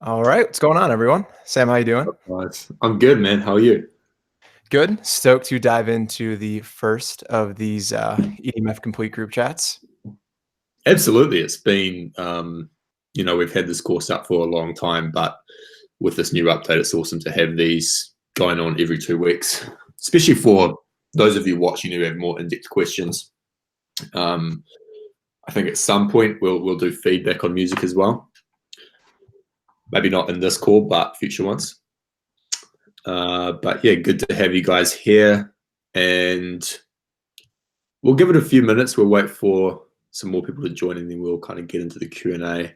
All right, what's going on, everyone? Sam, how you doing? Nice. I'm good, man. How are you? Good. Stoked to dive into the first of these EDMF complete group chats. Absolutely. It's been, we've had this course up for a long time, but with this new update, it's awesome to have these going on every 2 weeks, especially for those of you watching who have more in-depth questions. I think at some point we'll do feedback on music as well. Maybe not in this call, but future ones. But yeah, good to have you guys here, and we'll give it a few minutes. We'll wait for some more people to join, and then we'll kind of get into the Q&A.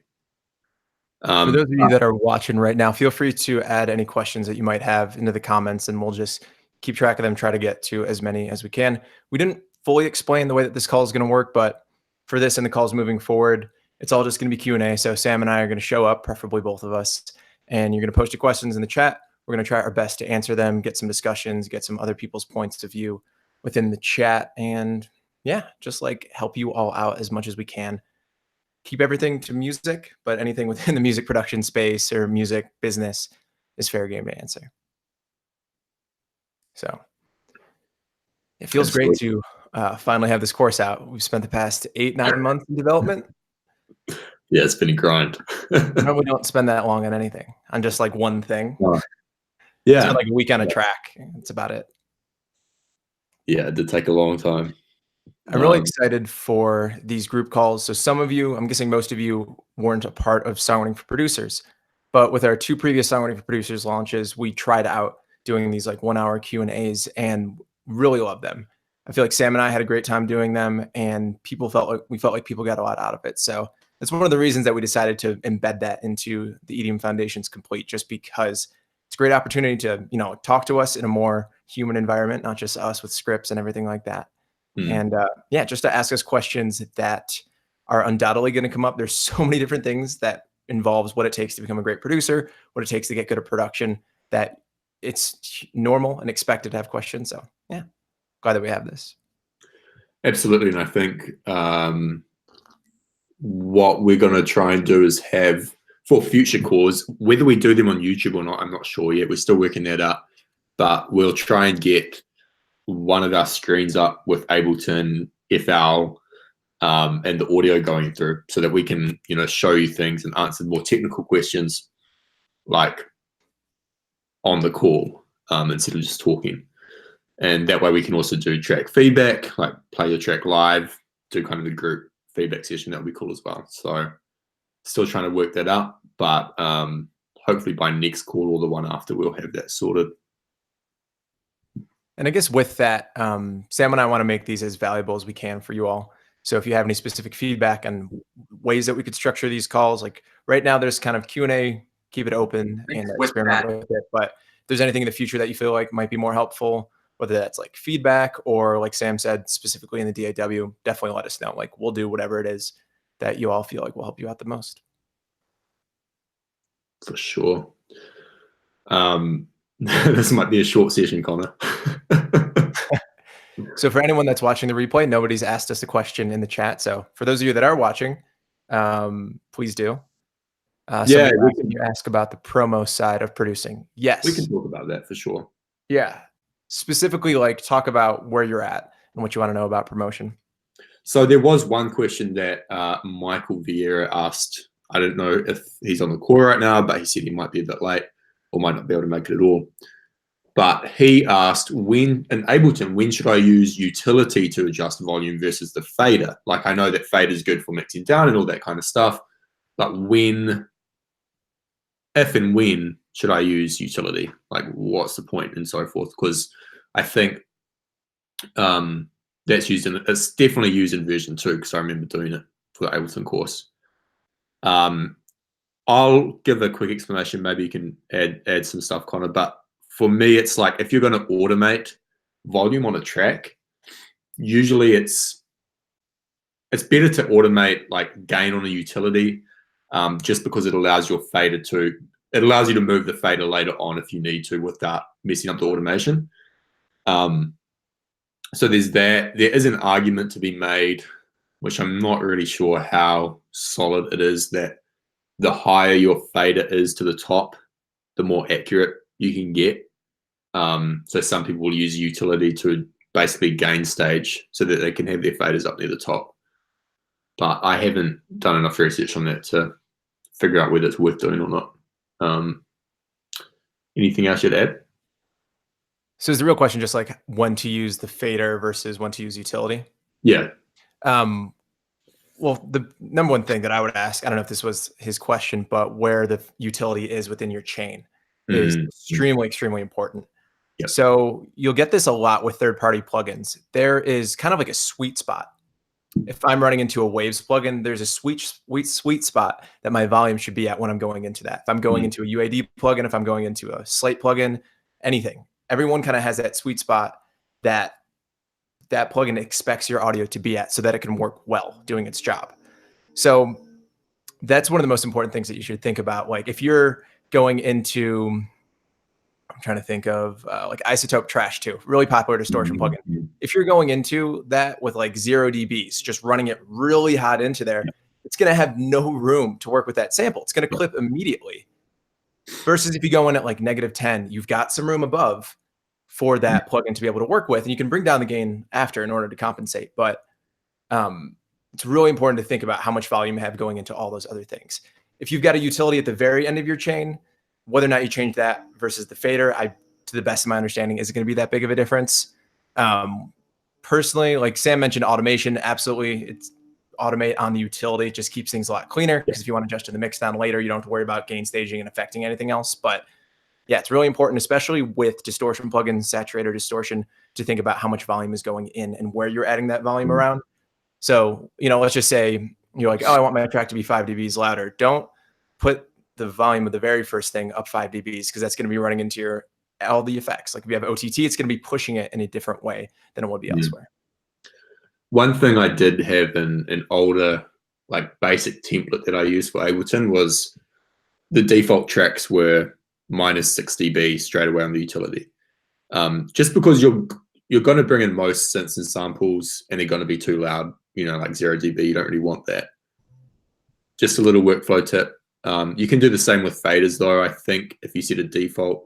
For those of you that are watching right now, feel free to add any questions that you might have into the comments, and we'll just keep track of them, try to get to as many as we can. We didn't fully explain the way that this call is going to work, but for this and the calls moving forward, it's all just going to be Q&A. So Sam and I are going to show up, preferably both of us, and you're going to post your questions in the chat. We're going to try our best to answer them, get some discussions, get some other people's points of view within the chat, and yeah, just like help you all out as much as we can. Keep everything to music, but anything within the music production space or music business is fair game to answer. So it feels great to finally have this course out. We've spent the past 8-9 months in development. Yeah, it's been a grind. No, we don't spend that long on anything, on just like one thing. Yeah. Spend like a week on a track. That's about it. Yeah, it did take a long time. I'm really excited for these group calls. So some of you, I'm guessing most of you weren't a part of Songwriting for Producers, but with our 2 previous Songwriting for Producers launches, we tried out doing these like 1-hour Q&As and really loved them. I feel like Sam and I had a great time doing them, and we felt like people got a lot out of it. So that's one of the reasons that we decided to embed that into the EDM Foundation's Complete, just because it's a great opportunity to, talk to us in a more human environment, not just us with scripts and everything like that. And yeah, just to ask us questions that are undoubtedly going to come up. There's so many different things that involves what it takes to become a great producer, what it takes to get good at production, that it's normal and expected to have questions. So yeah, glad that we have this. Absolutely. And I think what we're going to try and do is have, for future calls, whether we do them on YouTube or not, I'm not sure yet. We're still working that out. But we'll try and get one of our screens up with Ableton, FL, and the audio going through, so that we can, show you things and answer more technical questions, like on the call, instead of just talking. And that way we can also do track feedback, like play your track live, do kind of a group feedback session. That would be cool as well. So still trying to work that out, but hopefully by next call or the one after, we'll have that sorted. And I guess with that, Sam and I want to make these as valuable as we can for you all. So if you have any specific feedback on ways that we could structure these calls, like right now there's kind of Q&A, keep it open and experiment with it. But if there's anything in the future that you feel like might be more helpful, whether that's like feedback or like Sam said, specifically in the DAW, definitely let us know. Like we'll do whatever it is that you all feel like will help you out the most. For sure. This might be a short session, Connor. So for anyone that's watching the replay, nobody's asked us a question in the chat. So for those of you that are watching, please do. Yeah, you ask about the promo side of producing. Yes, we can talk about that for sure. Yeah, specifically, like talk about where you're at and what you want to know about promotion. So there was one question that Michael Vieira asked. I don't know if he's on the call right now, but he said he might be a bit late or might not be able to make it at all. But he asked, when in Ableton, when should I use utility to adjust volume versus the fader? Like, I know that fader is good for mixing down and all that kind of stuff, but if and when should I use utility? Like, what's the point and so forth? Because I think it's definitely used in version 2, because I remember doing it for the Ableton course. I'll give a quick explanation. Maybe you can add some stuff, Connor. But for me, it's like, if you're going to automate volume on a track, usually it's better to automate like gain on a utility, just because it allows you to move the fader later on if you need to, without messing up the automation. So there's that. There is an argument to be made, which I'm not really sure how solid it is, that the higher your fader is to the top, the more accurate you can get. So some people will use utility to basically gain stage so that they can have their faders up near the top. But I haven't done enough research on that to figure out whether it's worth doing or not. Anything else you'd add? So is the real question just like when to use the fader versus when to use utility? Yeah. Well, the number one thing that I would ask, I don't know if this was his question, but where the utility is within your chain is extremely, extremely important. Yep. So you'll get this a lot with third-party plugins. There is kind of like a sweet spot. If I'm running into a Waves plugin, there's a sweet spot that my volume should be at when I'm going into that. If I'm going into a UAD plugin, if I'm going into a Slate plugin, anything, everyone kind of has that sweet spot that that plugin expects your audio to be at so that it can work well doing its job. So that's one of the most important things that you should think about. Like if you're going into, I'm trying to think of like Isotope Trash 2, really popular distortion plugin. If you're going into that with like 0 dBs, just running it really hot into there, it's going to have no room to work with that sample. It's going to clip immediately. Versus if you go in at like -10, you've got some room above for that plugin to be able to work with, and you can bring down the gain after in order to compensate. But it's really important to think about how much volume you have going into all those other things. If you've got a utility at the very end of your chain, whether or not you change that versus the fader, to the best of my understanding, isn't going to be that big of a difference. Personally, like Sam mentioned, automation, absolutely. It's automate on the utility. It just keeps things a lot cleaner because if you want to adjust to the mix down later, you don't have to worry about gain staging and affecting anything else. But yeah, it's really important, especially with distortion plugins, saturator distortion, to think about how much volume is going in and where you're adding that volume around. So, let's just say you're like, oh, I want my track to be 5 dBs louder. Don't put the volume of the very first thing up 5 dBs because that's going to be running into all the effects. Like if you have OTT, it's going to be pushing it in a different way than it would be elsewhere. One thing I did have in an older, like basic template that I used for Ableton was the default tracks were -6 dB straight away on the utility. Just because you're going to bring in most synths and samples and they're going to be too loud, like 0 dB, you don't really want that. Just a little workflow tip. You can do the same with faders though. I think if you set a default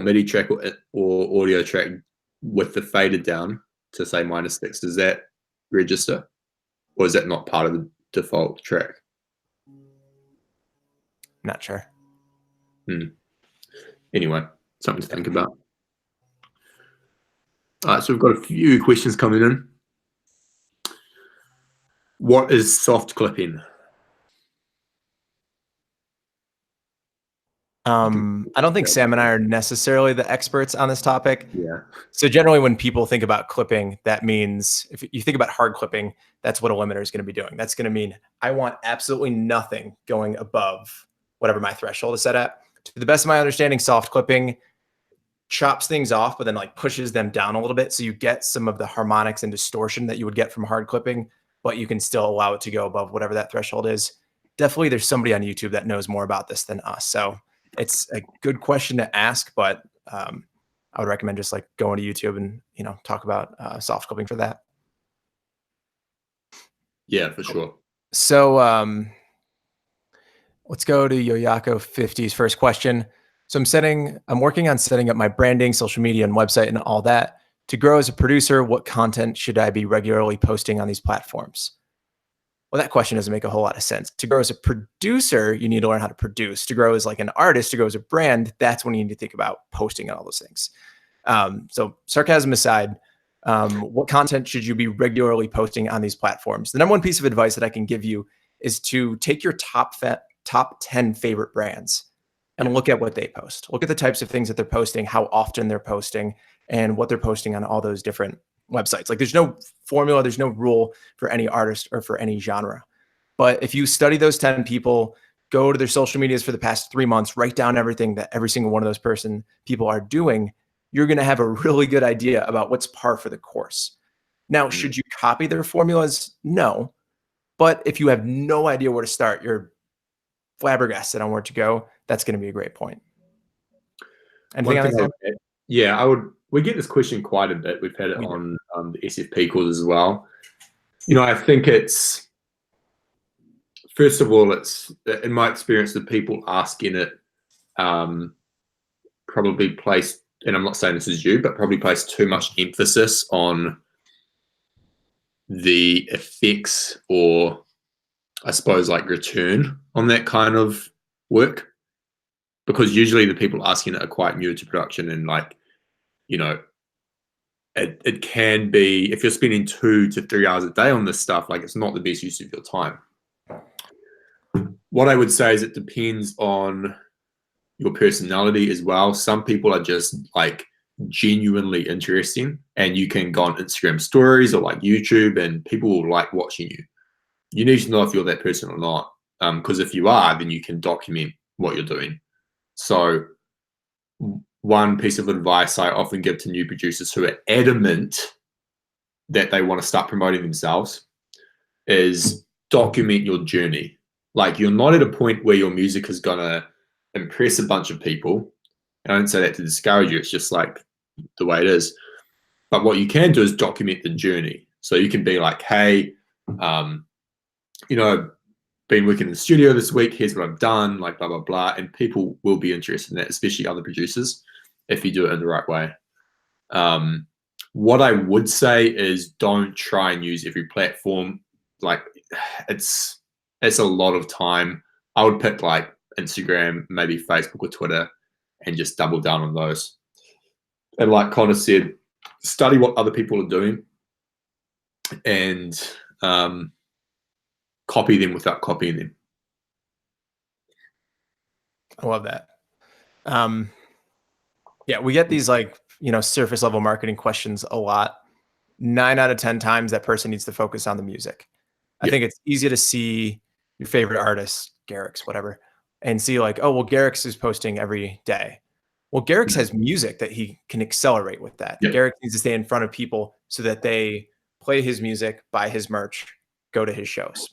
MIDI track or audio track with the fader down to say -6, does that register? Or is that not part of the default track? Not sure. Anyway, something to think about. All right, so we've got a few questions coming in. What is soft clipping? I don't think Sam and I are necessarily the experts on this topic. Yeah. So generally when people think about clipping, that means if you think about hard clipping, that's what a limiter is going to be doing. That's going to mean I want absolutely nothing going above whatever my threshold is set at. To the best of my understanding, soft clipping chops things off, but then like pushes them down a little bit. So you get some of the harmonics and distortion that you would get from hard clipping, but you can still allow it to go above whatever that threshold is. Definitely there's somebody on YouTube that knows more about this than us. So it's a good question to ask, but I would recommend just like going to YouTube and, talk about soft clipping for that. Yeah, for sure. So let's go to Yoyako 50's first question. So I'm working on setting up my branding, social media, and website and all that. To grow as a producer, what content should I be regularly posting on these platforms? Well, that question doesn't make a whole lot of sense. To grow as a producer, you need to learn how to produce. To grow as like an artist, to grow as a brand, that's when you need to think about posting and all those things. So sarcasm aside, what content should you be regularly posting on these platforms? The number one piece of advice that I can give you is to take your top 10 favorite brands and look at what they post. Look at the types of things that they're posting, how often they're posting, and what they're posting on all those different websites. Like there's no formula, there's no rule for any artist or for any genre. But if you study those 10 people, go to their social medias for the past 3 months, write down everything that every single one of those people are doing, you're going to have a really good idea about what's par for the course. Now, should you copy their formulas? No. But if you have no idea where to start, you're flabbergasted on where to go, that's going to be a great point. Anything on that? Yeah, we get this question quite a bit. We've had it on the SFP courses as well. I think it's first of all, it's in my experience, the people asking it probably place, and I'm not saying this is you, but probably place too much emphasis on the effects, or I suppose like return on that kind of work, because usually the people asking it are quite new to production, and like, you know, it can be, if you're spending 2 to 3 hours a day on this stuff, like it's not the best use of your time. What I would say is it depends on your personality as well. Some people are just like genuinely interesting, and you can go on Instagram stories or like YouTube and people will like watching you. You need to know if you're that person or not, because if you are, then you can document what you're doing. So one piece of advice I often give to new producers who are adamant that they want to start promoting themselves is document your journey. Like, you're not at a point where your music is going to impress a bunch of people. And I don't say that to discourage you. It's just like the way it is. But what you can do is document the journey. So you can be like, hey, you know, been working in the studio this week. Here's what I've done, like blah, blah, blah. And people will be interested in that, especially other producers, if you do it in the right way. What I would say is don't try and use every platform. Like, it's a lot of time. I would pick like Instagram, maybe Facebook or Twitter, and just double down on those. And like Connor said, study what other people are doing and copy them without copying them. I love that. Yeah, we get these like, you know, surface level marketing questions a lot. 9 out of 10 times that person needs to focus on the music. I think it's easy to see your favorite artist, Garrix, whatever, and see like, oh, well, Garrix is posting every day. Well, Garrix has music that he can accelerate with that. Garrix needs to stay in front of people so that they play his music, buy his merch, go to his shows.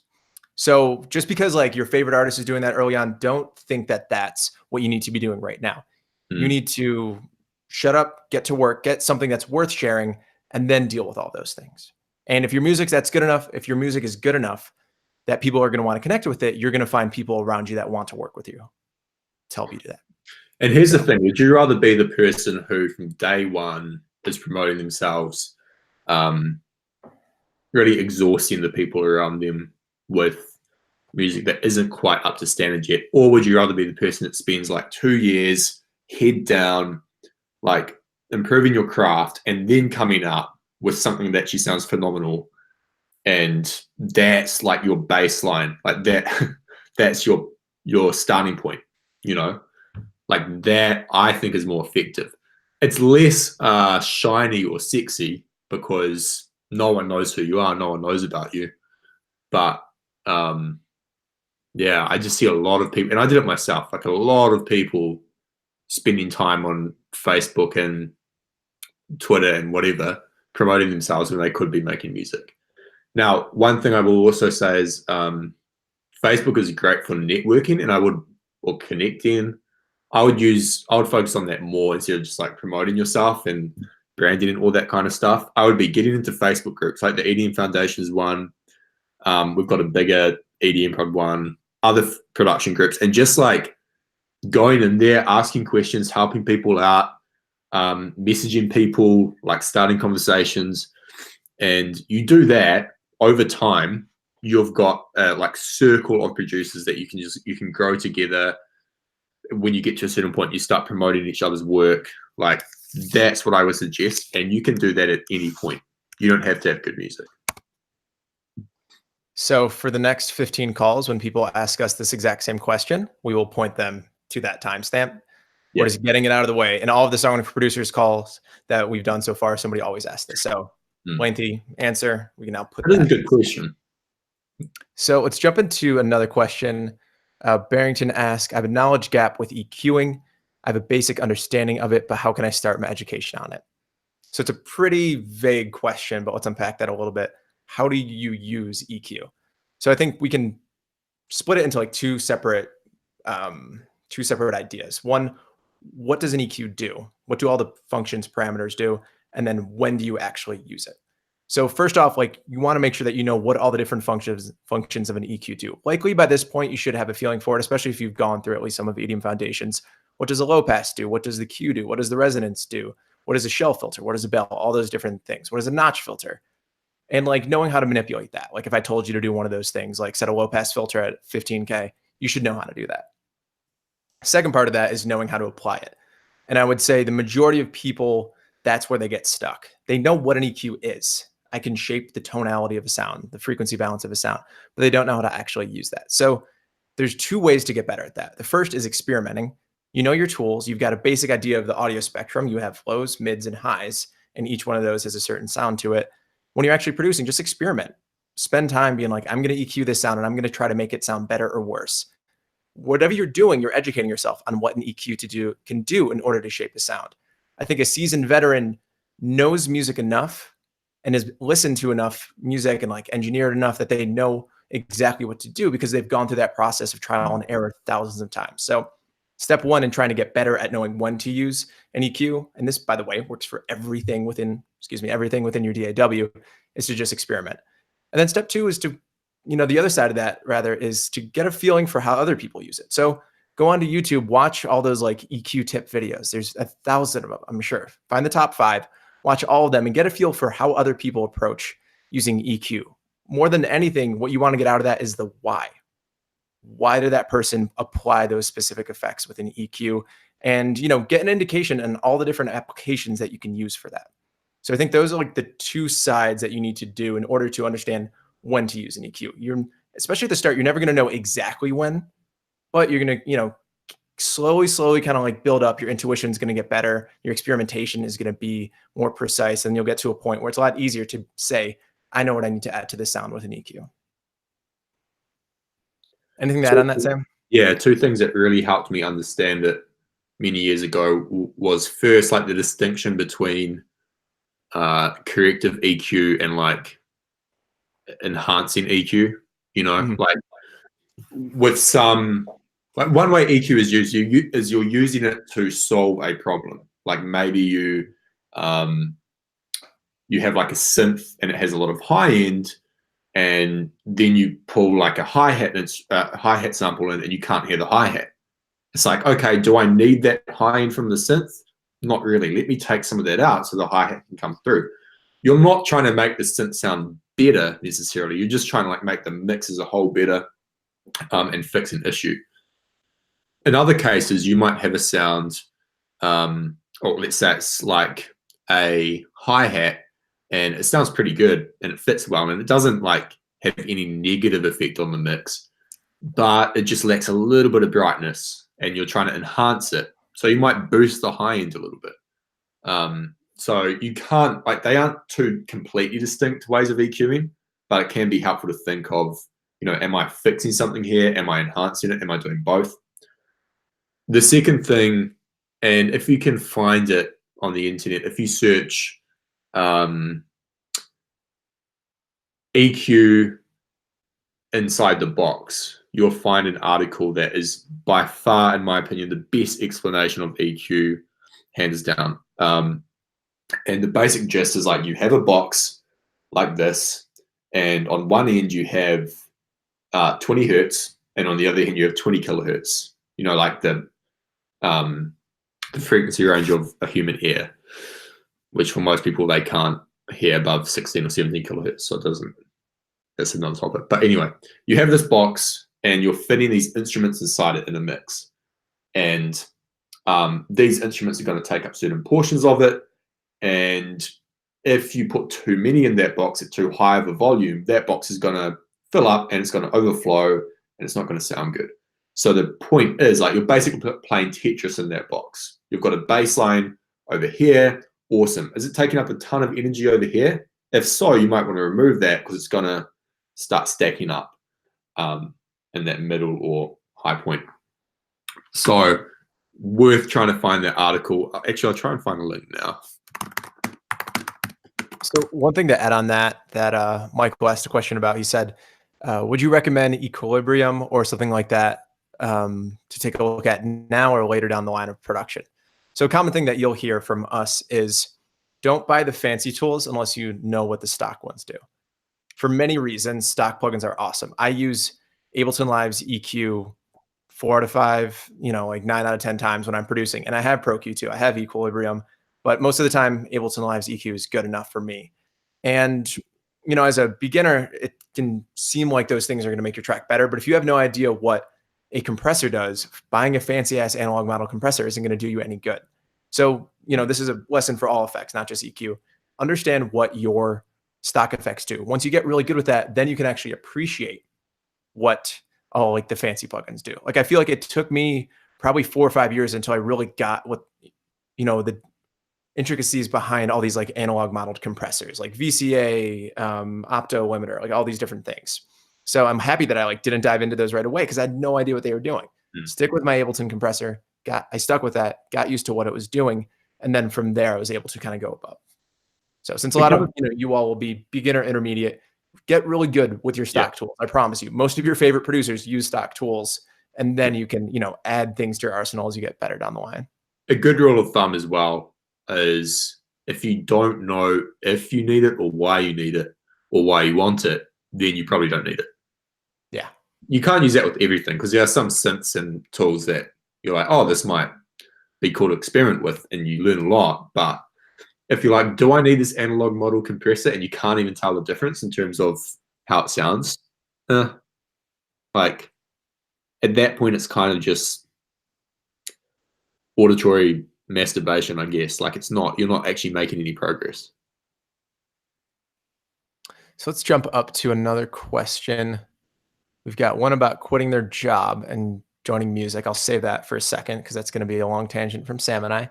So just because like your favorite artist is doing that early on, don't think that that's what you need to be doing right now. You need to shut up, get to work, get something that's worth sharing, and then deal with all those things. And if your music that's good enough, if your music is good enough that people are going to want to connect with it, you're going to find people around you that want to work with you to help you do that. And here's the thing: would you rather be the person who, from day one, is promoting themselves, really exhausting the people around them with music that isn't quite up to standard yet, or would you rather be the person that spends like 2 years head down, like improving your craft, and then coming up with something that actually sounds phenomenal, and that's like your baseline, like that's your starting point, you know? Like that, I think, is more effective. It's less shiny or sexy because no one knows who you are, no one knows about you. But yeah, I just see a lot of people, and I did it myself, like a lot of people spending time on Facebook and Twitter and whatever, promoting themselves when they could be making music. Now, one thing I will also say is Facebook is great for networking, and or connecting. I would focus on that more instead of just like promoting yourself and branding and all that kind of stuff. I would be getting into Facebook groups, like the EDM Foundation is one. We've got a bigger EDM Prod one, other production groups, and just like going in there, asking questions, helping people out, messaging people, like starting conversations. And you do that over time, you've got a like circle of producers that you can grow together. When you get to a certain point, you start promoting each other's work. Like, that's what I would suggest. And you can do that at any point. You don't have to have good music. So for the next 15 calls, when people ask us this exact same question, we will point them to that timestamp. We're just getting it out of the way. And all of the Songwriting for Producers calls that we've done so far, somebody always asks this. So lengthy answer. We can now put that. That's a good question. So let's jump into another question. Barrington asks, I have a knowledge gap with EQing. I have a basic understanding of it, but how can I start my education on it? So it's a pretty vague question, but let's unpack that a little bit. How do you use EQ? So I think we can split it into like two separate ideas. One, what does an EQ do? What do all the functions, parameters do? And then when do you actually use it? So first off, like you want to make sure that you know what all the different functions of an EQ do. Likely by this point, you should have a feeling for it, especially if you've gone through at least some of EDM foundations. What does a low pass do? What does the Q do? What does the resonance do? What is a shell filter? What is a bell? All those different things. What is a notch filter? And like knowing how to manipulate that. Like if I told you to do one of those things, like set a low pass filter at 15K, you should know how to do that. Second part of that is knowing how to apply it. And I would say the majority of people, that's where they get stuck. They know what an EQ is. I can shape the tonality of a sound, the frequency balance of a sound, but they don't know how to actually use that. So there's two ways to get better at that. The first is experimenting. You know your tools. You've got a basic idea of the audio spectrum. You have lows, mids, and highs, and each one of those has a certain sound to it. When you're actually producing, just experiment. Spend time being like, I'm going to EQ this sound and I'm going to try to make it sound better or worse. Whatever you're doing, you're educating yourself on what an EQ can do in order to shape a sound. I think a seasoned veteran knows music enough and has listened to enough music and like engineered enough that they know exactly what to do because they've gone through that process of trial and error thousands of times. So step one in trying to get better at knowing when to use an EQ, and this, by the way, works for everything within your DAW, is to just experiment. And then step two is to, the other side of that rather is to get a feeling for how other people use it. So go onto YouTube, watch all those like EQ tip videos. There's 1,000 of them, I'm sure. Find the top 5, watch all of them and get a feel for how other people approach using EQ. More than anything, what you want to get out of that is the why. Why did that person apply those specific effects with an EQ? And, get an indication on all the different applications that you can use for that. So I think those are like the two sides that you need to do in order to understand when to use an EQ. Especially at the start, you're never going to know exactly when, but you're going to, slowly kind of like build up. Your intuition is going to get better. Your experimentation is going to be more precise, and you'll get to a point where it's a lot easier to say, I know what I need to add to this sound with an EQ. Anything to add on that, Sam? Yeah, two things that really helped me understand it many years ago was first, like the distinction between corrective EQ and like enhancing EQ, like with some, like one way EQ is used is you're using it to solve a problem. Like maybe you have like a synth and it has a lot of high end, and then you pull like a hi-hat sample in and you can't hear the hi-hat. It's like, okay, do I need that high end from the synth? Not really. Let me take some of that out so the hi-hat can come through. You're not trying to make the synth sound better necessarily. You're just trying to like make the mix as a whole better and fix an issue. In other cases, you might have a sound, or let's say it's like a hi-hat and it sounds pretty good and it fits well and it doesn't like have any negative effect on the mix, but it just lacks a little bit of brightness and you're trying to enhance it. So you might boost the high end a little bit. So you can't, like, they aren't two completely distinct ways of EQing, but it can be helpful to think of, am I fixing something here? Am I enhancing it? Am I doing both? The second thing, and if you can find it on the internet, if you search EQ inside the box, you'll find an article that is by far, in my opinion, the best explanation of EQ, hands down. And the basic gist is like you have a box like this, and on one end you have 20 hertz, and on the other end you have 20 kilohertz. Like the frequency range of a human ear, which for most people they can't hear above 16 or 17 kilohertz, so that's another topic. But anyway, you have this box and you're fitting these instruments inside it in a mix, and these instruments are going to take up certain portions of it. And if you put too many in that box at too high of a volume, that box is going to fill up and it's going to overflow and it's not going to sound good. So the point is, like, you're basically playing Tetris in that box. You've got a bass line over here. Awesome. Is it taking up a ton of energy over here? If so, you might want to remove that because it's going to start stacking up in that middle or high point. So worth trying to find that article. Actually, I'll try and find a link now. So one thing to add on that Michael asked a question about, he said, would you recommend Equilibrium or something like that to take a look at now or later down the line of production? So a common thing that you'll hear from us is don't buy the fancy tools unless you know what the stock ones do. For many reasons, stock plugins are awesome. I use Ableton Live's EQ 4 out of 5, like 9 out of 10 times when I'm producing. And I have Pro Q too. I have Equilibrium, but most of the time, Ableton Live's EQ is good enough for me. And, as a beginner, it can seem like those things are going to make your track better. But if you have no idea what a compressor does, buying a fancy ass analog model compressor isn't going to do you any good. So, this is a lesson for all effects, not just EQ. Understand what your stock effects do. Once you get really good with that, then you can actually appreciate what like the fancy plugins do. Like, I feel like it took me probably 4 or 5 years until I really got what, the intricacies behind all these like analog modeled compressors, like VCA, opto limiter, like all these different things. So I'm happy that I like didn't dive into those right away because I had no idea what they were doing. Stick with my Ableton compressor. I stuck with that, got used to what it was doing. And then from there, I was able to kind of go above. So since a lot of you all will be beginner, intermediate, get really good with your stock tools. I promise you, most of your favorite producers use stock tools, and then you can, add things to your arsenal as you get better down the line. A good rule of thumb as well is if you don't know if you need it or why you need it or why you want it, then you probably don't need it. Yeah. You can't use that with everything because there are some synths and tools that you're like, oh, this might be cool to experiment with, and you learn a lot. But if you're like, do I need this analog model compressor, and you can't even tell the difference in terms of how it sounds, like at that point, it's kind of just auditory masturbation, I guess. Like you're not actually making any progress. So let's jump up to another question. We've got one about quitting their job and joining music. I'll save that for a second because that's going to be a long tangent from Sam and I.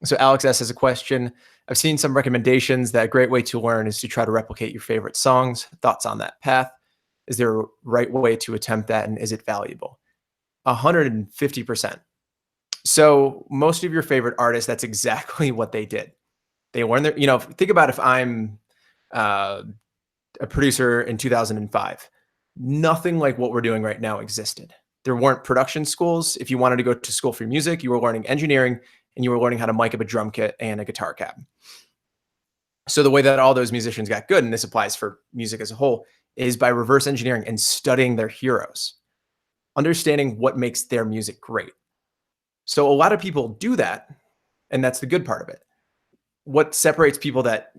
So Alex S has a question. I've seen some recommendations that a great way to learn is to try to replicate your favorite songs. Thoughts on that path? Is there a right way to attempt that, and is it valuable? 150%. So most of your favorite artists, that's exactly what they did. They learned their, think about if I'm a producer in 2005, nothing like what we're doing right now existed. There weren't production schools. If you wanted to go to school for music, you were learning engineering and you were learning how to mic up a drum kit and a guitar cab. So the way that all those musicians got good, and this applies for music as a whole, is by reverse engineering and studying their heroes, understanding what makes their music great. So a lot of people do that, and that's the good part of it. What separates people that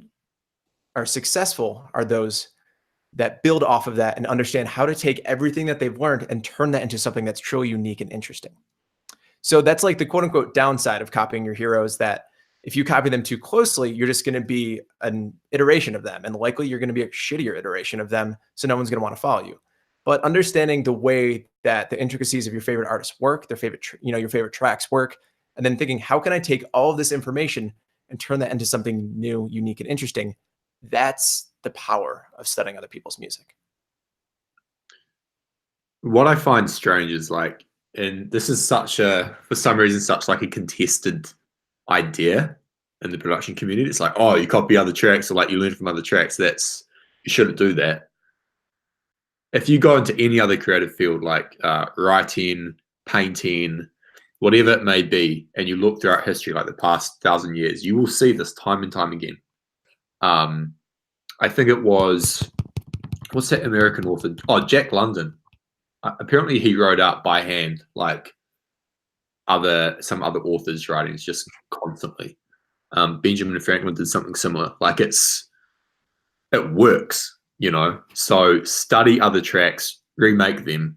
are successful are those that build off of that and understand how to take everything that they've learned and turn that into something that's truly unique and interesting. So that's like the quote unquote downside of copying your heroes, that if you copy them too closely, you're just going to be an iteration of them, and likely you're going to be a shittier iteration of them. So no one's going to want to follow you. But understanding the way that the intricacies of your favorite artists work, their favorite, your favorite tracks work, and then thinking, how can I take all of this information and turn that into something new, unique, and interesting? That's the power of studying other people's music. What I find strange is like, and this is for some reason, such like a contested idea in the production community. It's like, oh, you copy other tracks, or like you learn from other tracks. You shouldn't do that. If you go into any other creative field, like writing, painting, whatever it may be, and you look throughout history, like the past 1,000 years, you will see this time and time again. I think it was, what's that American author? Oh, Jack London. Apparently he wrote out by hand, like some other authors' writings just constantly. Benjamin Franklin did something similar. Like it works, So study other tracks, remake them.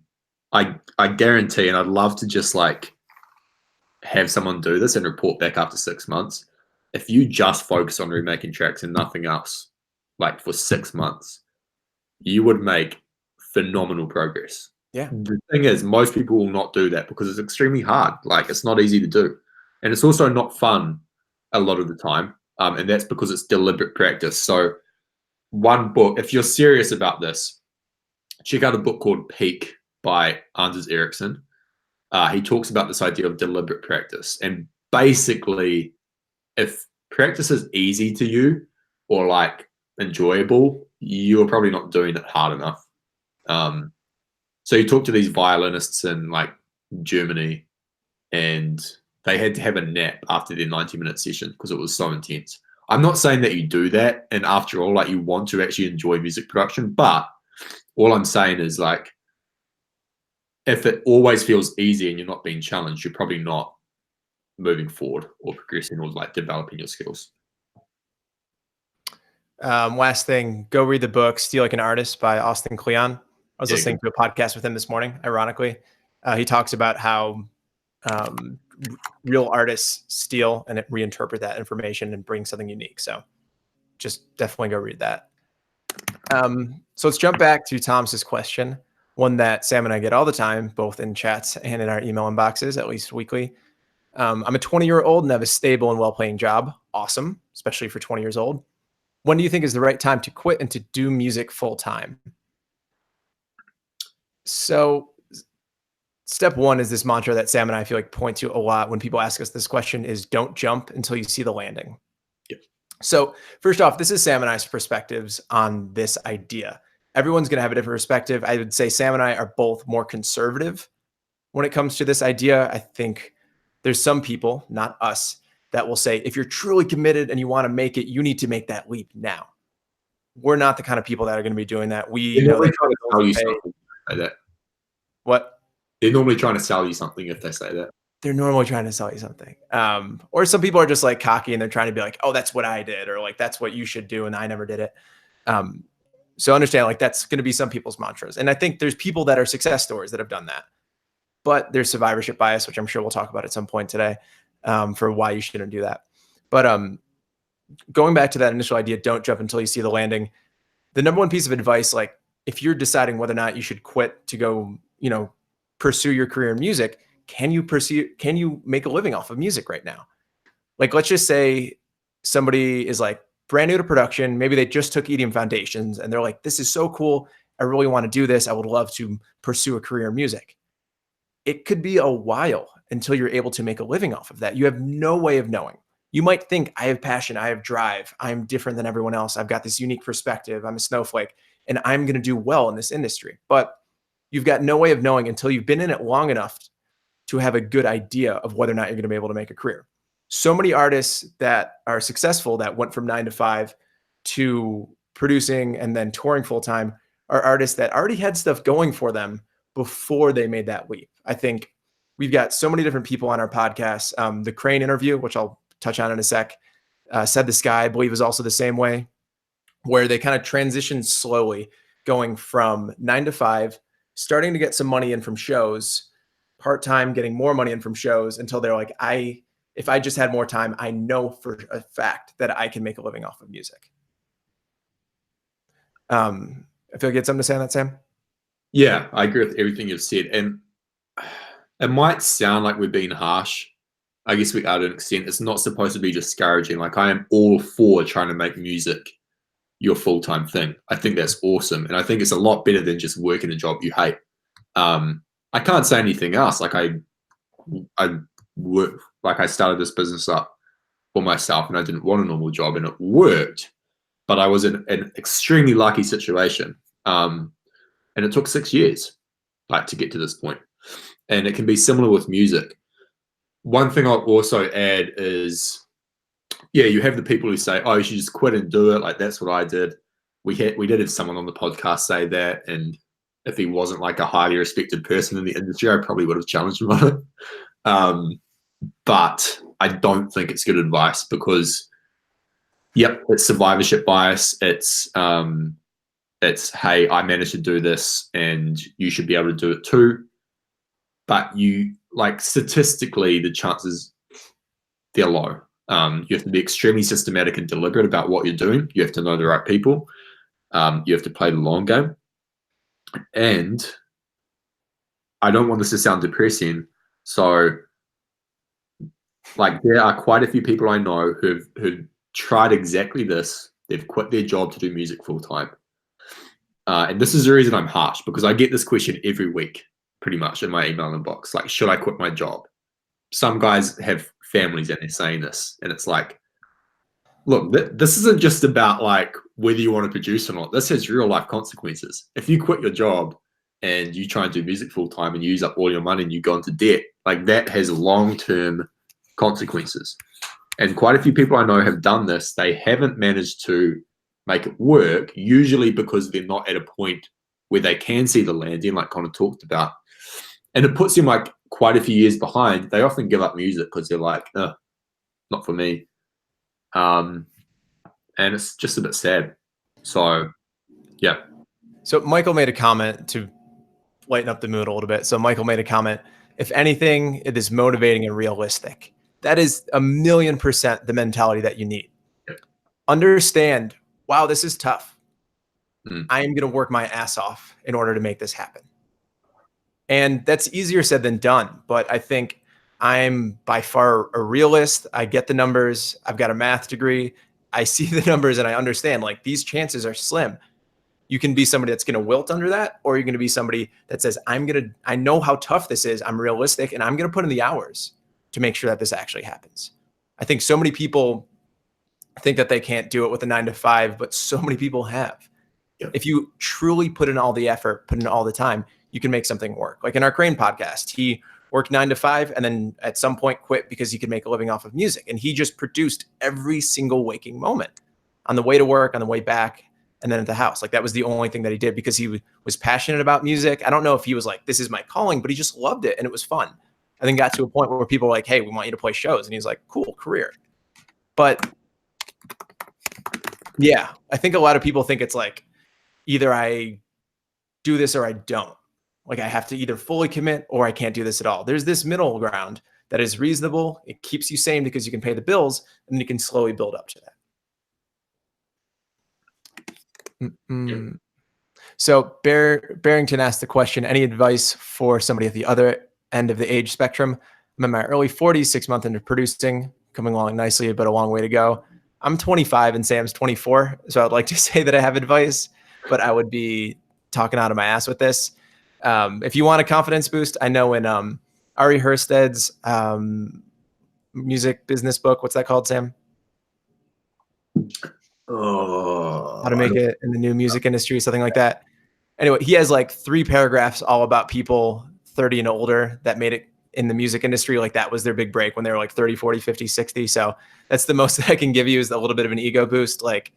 I guarantee, and I'd love to just like have someone do this and report back after 6 months. If you just focus on remaking tracks and nothing else, like for 6 months, you would make phenomenal progress. Yeah. The thing is, most people will not do that because it's extremely hard. Like it's not easy to do. And it's also not fun a lot of the time. And that's because it's deliberate practice. So one book, if you're serious about this, check out a book called Peak by Anders Ericsson. He talks about this idea of deliberate practice. And basically, if practice is easy to you or like enjoyable, you're probably not doing it hard enough. So you talk to these violinists in like Germany, and they had to have a nap after their 90-minute session because it was so intense. I'm not saying that you do that, and after all, like, you want to actually enjoy music production, but all I'm saying is, like, if it always feels easy and you're not being challenged, you're probably not moving forward or progressing or like developing your skills. Last thing, go read the book Steal Like an Artist by Austin Kleon. I was listening to a podcast with him this morning, ironically. He talks about how real artists steal and reinterpret that information and bring something unique. So just definitely go read that. So let's jump back to Thomas's question, one that Sam and I get all the time, both in chats and in our email inboxes, at least weekly. I'm a 20-year-old and have a stable and well-paying job. Awesome, especially for 20 years old. When do you think is the right time to quit and to do music full time? So step one is this mantra that Sam and I feel like point to a lot when people ask us this question is don't jump until you see the landing. Yep. So first off, this is Sam and I's perspectives on this idea. Everyone's going to have a different perspective. I would say Sam and I are both more conservative when it comes to this idea. I think there's some people, not us, that will say, if you're truly committed and you want to make it, you need to make that leap now. We're not the kind of people that are going to be doing that. They're normally trying to sell you something like that. What? They're normally trying to sell you something if they say that. They're normally trying to sell you something. Or some people are just like cocky and they're trying to be like, oh, that's what I did. Or like, that's what you should do. And I never did it. So understand, like, that's going to be some people's mantras. And I think there's people that are success stories that have done that. But there's survivorship bias, which I'm sure we'll talk about at some point today, for why you shouldn't do that. But going back to that initial idea, don't jump until you see the landing. The number one piece of advice, like if you're deciding whether or not you should quit to go, pursue your career in music, can you make a living off of music right now? Like, let's just say somebody is like brand new to production. Maybe they just took EDM foundations and they're like, this is so cool. I really want to do this. I would love to pursue a career in music. It could be a while until you're able to make a living off of that. You have no way of knowing. You might think, I have passion, I have drive, I'm different than everyone else. I've got this unique perspective, I'm a snowflake, and I'm going to do well in this industry. But you've got no way of knowing until you've been in it long enough to have a good idea of whether or not you're going to be able to make a career. So many artists that are successful that went from 9 to 5 to producing and then touring full time are artists that already had stuff going for them before they made that leap. I think we've got so many different people on our podcast. The Crane interview, which I'll touch on in a sec, Said the Sky, I believe, is also the same way, where they kind of transitioned slowly, going from 9 to 5, starting to get some money in from shows, part-time, getting more money in from shows, until they're like, if I just had more time, I know for a fact that I can make a living off of music. I feel like you had something to say on that, Sam? Yeah, I agree with everything you've said. And it might sound like we're being harsh. I guess we are to an extent. It's not supposed to be discouraging. Like, I am all for trying to make music your full-time thing. I think that's awesome. And I think it's a lot better than just working a job you hate. I can't say anything else. Like, I work, like, I started this business up for myself and I didn't want a normal job, and it worked, but I was in an extremely lucky situation. And it took 6 years, like, to get to this point. And it can be similar with music. One thing I'll also add is, yeah, you have the people who say, oh, you should just quit and do it. Like, that's what I did. We did have someone on the podcast say that, and if he wasn't like a highly respected person in the industry, I probably would have challenged him on it. But I don't think it's good advice because, yep, it's survivorship bias. It's hey, I managed to do this and you should be able to do it too. But you, like, statistically, the chances, they're low. You have to be extremely systematic and deliberate about what you're doing. You have to know the right people. You have to play the long game. And I don't want this to sound depressing. So, like, there are quite a few people I know who've tried exactly this. They've quit their job to do music full time. And this is the reason I'm harsh, because I get this question every week, pretty much, in my email inbox. Like, should I quit my job? Some guys have families and they're saying this, and it's like, look, this isn't just about like whether you want to produce or not. This has real life consequences. If you quit your job and you try and do music full time and you use up all your money and you go into debt, like, that has long-term consequences. And quite a few people I know have done this. They haven't managed to make it work, usually because they're not at a point where they can see the landing, like Connor talked about. And it puts them like quite a few years behind. They often give up music because they're like, not for me. And it's just a bit sad. So, yeah. So Michael made a comment to lighten up the mood a little bit. So Michael made a comment, if anything, it is motivating and realistic. That is 1,000,000% the mentality that you need. Yep. Understand, wow, this is tough. Mm. I am going to work my ass off in order to make this happen. And that's easier said than done. But I think I'm by far a realist. I get the numbers. I've got a math degree. I see the numbers and I understand like these chances are slim. You can be somebody that's going to wilt under that, or you're going to be somebody that says, I know how tough this is. I'm realistic and I'm going to put in the hours to make sure that this actually happens. I think so many people think that they can't do it with a 9 to 5, but so many people have. Yep. If you truly put in all the effort, put in all the time, you can make something work. Like in our Crane podcast, he worked 9 to 5 and then at some point quit because he could make a living off of music. And he just produced every single waking moment on the way to work, on the way back, and then at the house. Like that was the only thing that he did because he was passionate about music. I don't know if he was like, this is my calling, but he just loved it and it was fun. And then got to a point where people were like, hey, we want you to play shows. And he's like, cool, career. But yeah, I think a lot of people think it's like, either I do this or I don't. Like I have to either fully commit or I can't do this at all. There's this middle ground that is reasonable. It keeps you sane because you can pay the bills and you can slowly build up to that. So Barrington asked the question, any advice for somebody at the other end of the age spectrum? I'm in my early 40s, 6 months into producing, coming along nicely, but a long way to go. I'm 25 and Sam's 24. So I'd like to say that I have advice, but I would be talking out of my ass with this. If you want a confidence boost, I know in Ari Hersted's music business book, what's that called, Sam? How to make it in the new music industry, something like that. Anyway, he has like 3 paragraphs all about people 30 and older that made it in the music industry. Like that was their big break when they were like 30, 40, 50, 60. So that's the most that I can give you is a little bit of an ego boost. Like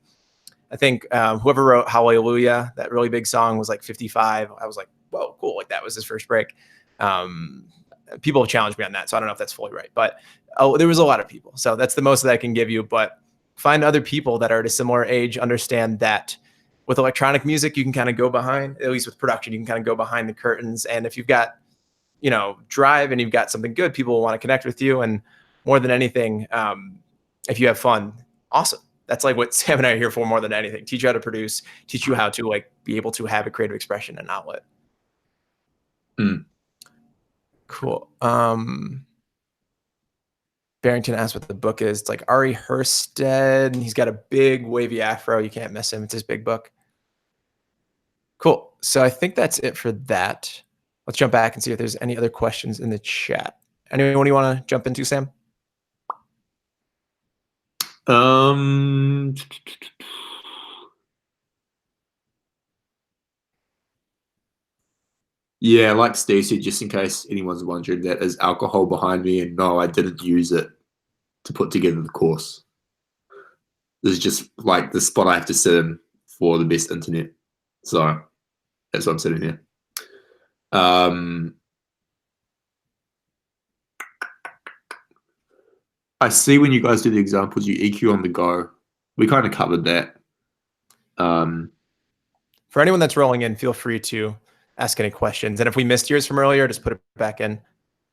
I think whoever wrote Hallelujah, that really big song, was like 55. I was like, whoa, cool. Like that was his first break. People have challenged me on that. So I don't know if that's fully right, but there was a lot of people. So that's the most that I can give you, but find other people that are at a similar age, understand that with electronic music, you can kind of go behind, at least with production, you can kind of go behind the curtains. And if you've got, drive and you've got something good, people will want to connect with you. And more than anything, if you have fun, awesome. That's like what Sam and I are here for more than anything. Teach you how to produce, teach you how to like be able to have a creative expression and outlet. Cool. Barrington asked what the book is. It's like Ari Herstead. He's got a big wavy afro. You can't miss him. It's his big book. Cool. So I think that's it for that. Let's jump back and see if there's any other questions in the chat. Anyone you want to jump into, Sam? Yeah, like Stacey, just in case anyone's wondering, that is alcohol behind me, and no, I didn't use it to put together the course. This is just like the spot I have to sit in for the best internet. So that's why I'm sitting here. I see when you guys do the examples, you EQ on the go. We kind of covered that. For anyone that's rolling in, feel free to ask any questions. And if we missed yours from earlier, just put it back in.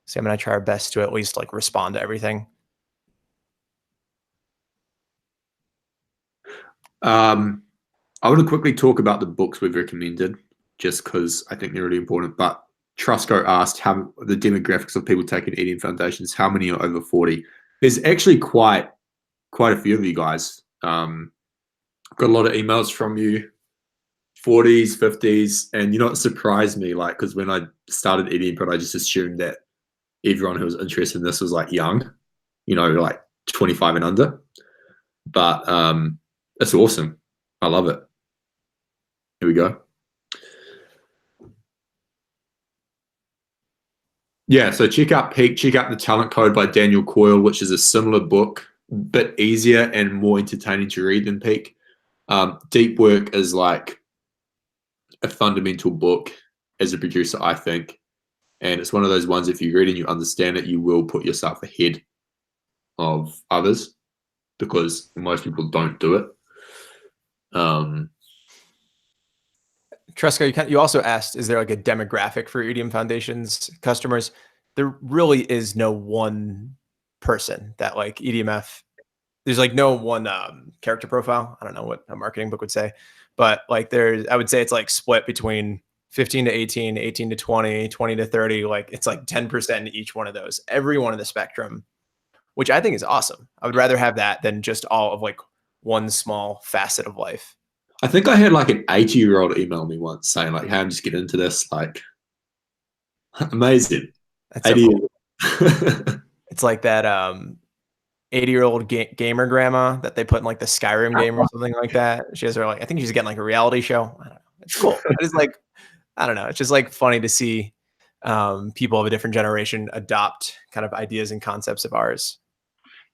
Sam and I try our best to at least like respond to everything. I want to quickly talk about the books we've recommended, just because I think they're really important. But Trusco asked how the demographics of people taking EDM foundations, how many are over 40? There's actually quite a few of you guys. Got a lot of emails from you, 40s, 50s, and it surprised me, like, because when I started EDM, but I just assumed that everyone who was interested in this was like young, like 25 and under. But it's awesome. I love it. Here we go. Yeah, so check out Peak, check out The Talent Code by Daniel Coyle, which is a similar book, bit easier and more entertaining to read than Peak. Deep Work is like a fundamental book as a producer, I think. And it's one of those ones, if you read and you understand it, you will put yourself ahead of others because most people don't do it. Tresco, you also asked, is there like a demographic for EDM Foundation's customers? There really is no one person that like EDMF. There's like no one character profile. I don't know what a marketing book would say, but like I would say it's like split between 15 to 18, 18 to 20, 20 to 30. Like it's like 10% in each one of those, every one of the spectrum, which I think is awesome. I would rather have that than just all of like one small facet of life. I think I had like an 80-year-old email me once saying like, "Hey, I'm just getting into this." Like, amazing. That's so cool. It's like that 80-year-old gamer grandma that they put in like the Skyrim game or something like that. She has her like, I think she's getting like a reality show. I don't know. It's cool. It's like, I don't know. It's just like funny to see people of a different generation adopt kind of ideas and concepts of ours.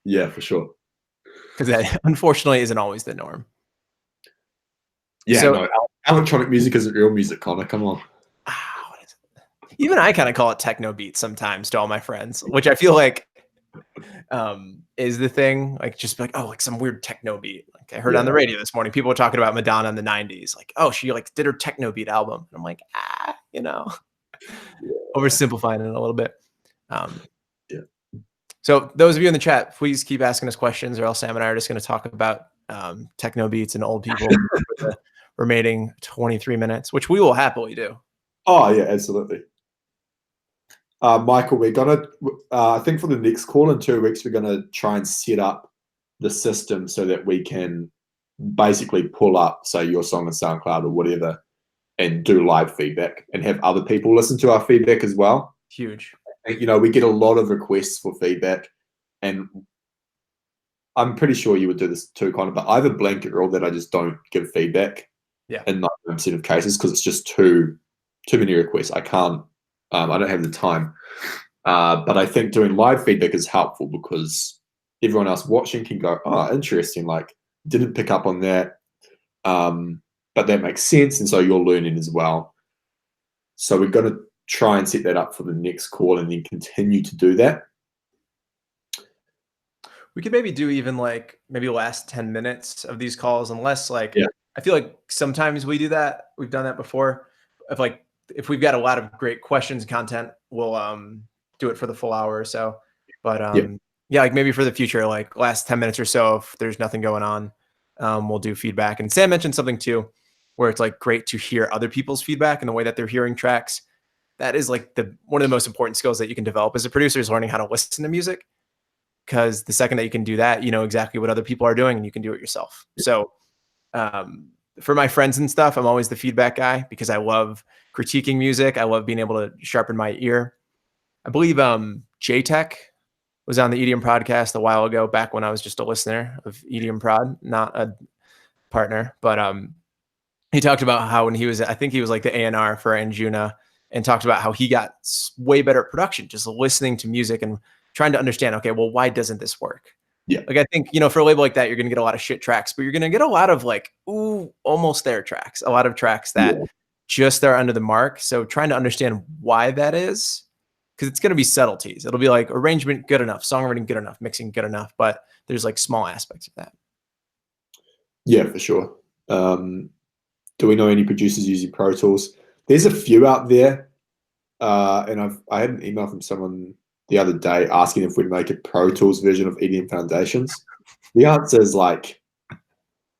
Yeah, for sure. Because that unfortunately isn't always the norm. Yeah, so, no, electronic music isn't real music, Connor. Come on. What is it? Even I kind of call it techno beats sometimes to all my friends, which I feel like is the thing. Like just like, oh, like some weird techno beat. Like I heard on the radio this morning, people were talking about Madonna in the 90s. Like, oh, she like did her techno beat album. And I'm like, oversimplifying it a little bit. So those of you in the chat, please keep asking us questions, or else Sam and I are just going to talk about techno beats and old people for the remaining 23 minutes, which we will happily do. Oh yeah, absolutely. Michael, we're gonna I think for the next call in 2 weeks, we're gonna try and set up the system so that we can basically pull up, say, your song on SoundCloud or whatever, and do live feedback and have other people listen to our feedback as well. Huge. And, we get a lot of requests for feedback, and I'm pretty sure you would do this too, Connor, but I have a blanket rule that I just don't give feedback in 90% of cases because it's just too many requests. I can't, I don't have the time. But I think doing live feedback is helpful because everyone else watching can go, oh, interesting, like didn't pick up on that. But that makes sense. And so you're learning as well. So we're going to try and set that up for the next call and then continue to do that. We could maybe do even like maybe the last 10 minutes of these calls, unless like, I feel like sometimes we do that. We've done that before. If we've got a lot of great questions and content, we'll do it for the full hour or so. But like maybe for the future, like last 10 minutes or so, if there's nothing going on, we'll do feedback. And Sam mentioned something too, where it's like great to hear other people's feedback and the way that they're hearing tracks. That is like one of the most important skills that you can develop as a producer is learning how to listen to music. Because the second that you can do that, you know exactly what other people are doing and you can do it yourself. So for my friends and stuff, I'm always the feedback guy because I love critiquing music. I love being able to sharpen my ear. I believe J-Tech was on the EDM podcast a while ago, back when I was just a listener of EDM Prod, not a partner. But he talked about how when he was, I think he was like the A&R for Anjuna, and talked about how he got way better at production, just listening to music and trying to understand, okay, well, why doesn't this work? Yeah. Like, I think, for a label like that, you're going to get a lot of shit tracks, but you're going to get a lot of like, ooh, almost there tracks, a lot of tracks that just are under the mark. So trying to understand why that is, because it's going to be subtleties. It'll be like arrangement good enough, songwriting good enough, mixing good enough, but there's like small aspects of that. Yeah, for sure. Do we know any producers using Pro Tools? There's a few out there. And I had an email from someone the other day asking if we'd make a Pro Tools version of EDM Foundations. The answer is like,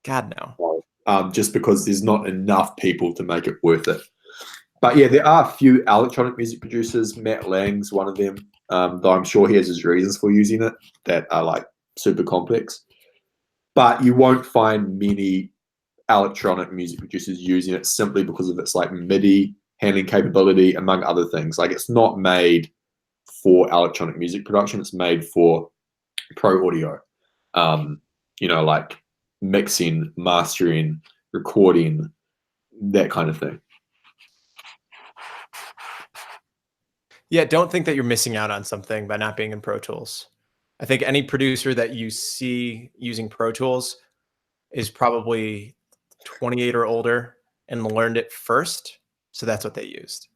God, no. Just because there's not enough people to make it worth it. But yeah, there are a few electronic music producers. Matt Lang's one of them, though I'm sure he has his reasons for using it that are like super complex. But you won't find many electronic music producers using it simply because of its like MIDI handling capability, among other things. Like it's not made for electronic music production. It's made for pro audio, like mixing, mastering, recording, that kind of thing. Yeah, don't think that you're missing out on something by not being in Pro Tools. I think any producer that you see using Pro Tools is probably 28 or older and learned it first, so that's what they used.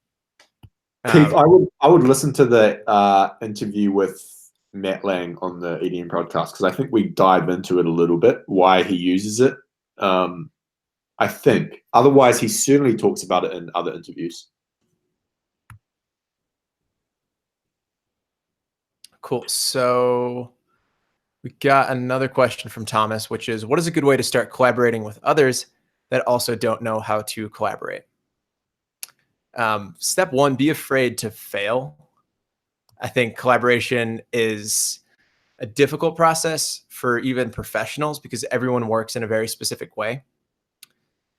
Keith, I would listen to the interview with Matt Lang on the EDM podcast because I think we dive into it a little bit, why he uses it. I think. Otherwise, he certainly talks about it in other interviews. Cool. So we got another question from Thomas, which is, what is a good way to start collaborating with others that also don't know how to collaborate? Step one, be afraid to fail. I think collaboration is a difficult process for even professionals because everyone works in a very specific way.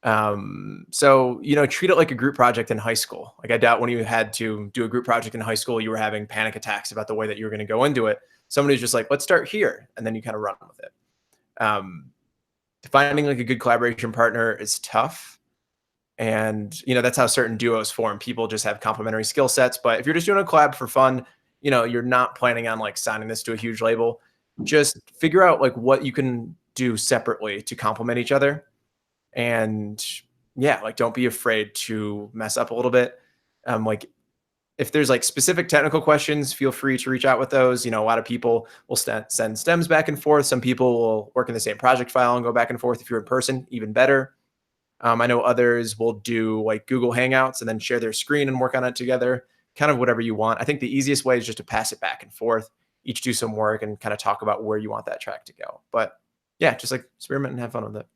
So, treat it like a group project in high school. Like I doubt when you had to do a group project in high school, you were having panic attacks about the way that you were going to go into it. Somebody's just like, let's start here. And then you kind of run with it. Finding like a good collaboration partner is tough. And, that's how certain duos form. People just have complementary skill sets. But if you're just doing a collab for fun, you're not planning on like signing this to a huge label. Just figure out like what you can do separately to complement each other. And yeah, like don't be afraid to mess up a little bit. Like if there's like specific technical questions, feel free to reach out with those. A lot of people will send stems back and forth. Some people will work in the same project file and go back and forth. If you're in person, even better. I know others will do like Google Hangouts and then share their screen and work on it together, kind of whatever you want. I think the easiest way is just to pass it back and forth, each do some work and kind of talk about where you want that track to go. But yeah, just like experiment and have fun with it.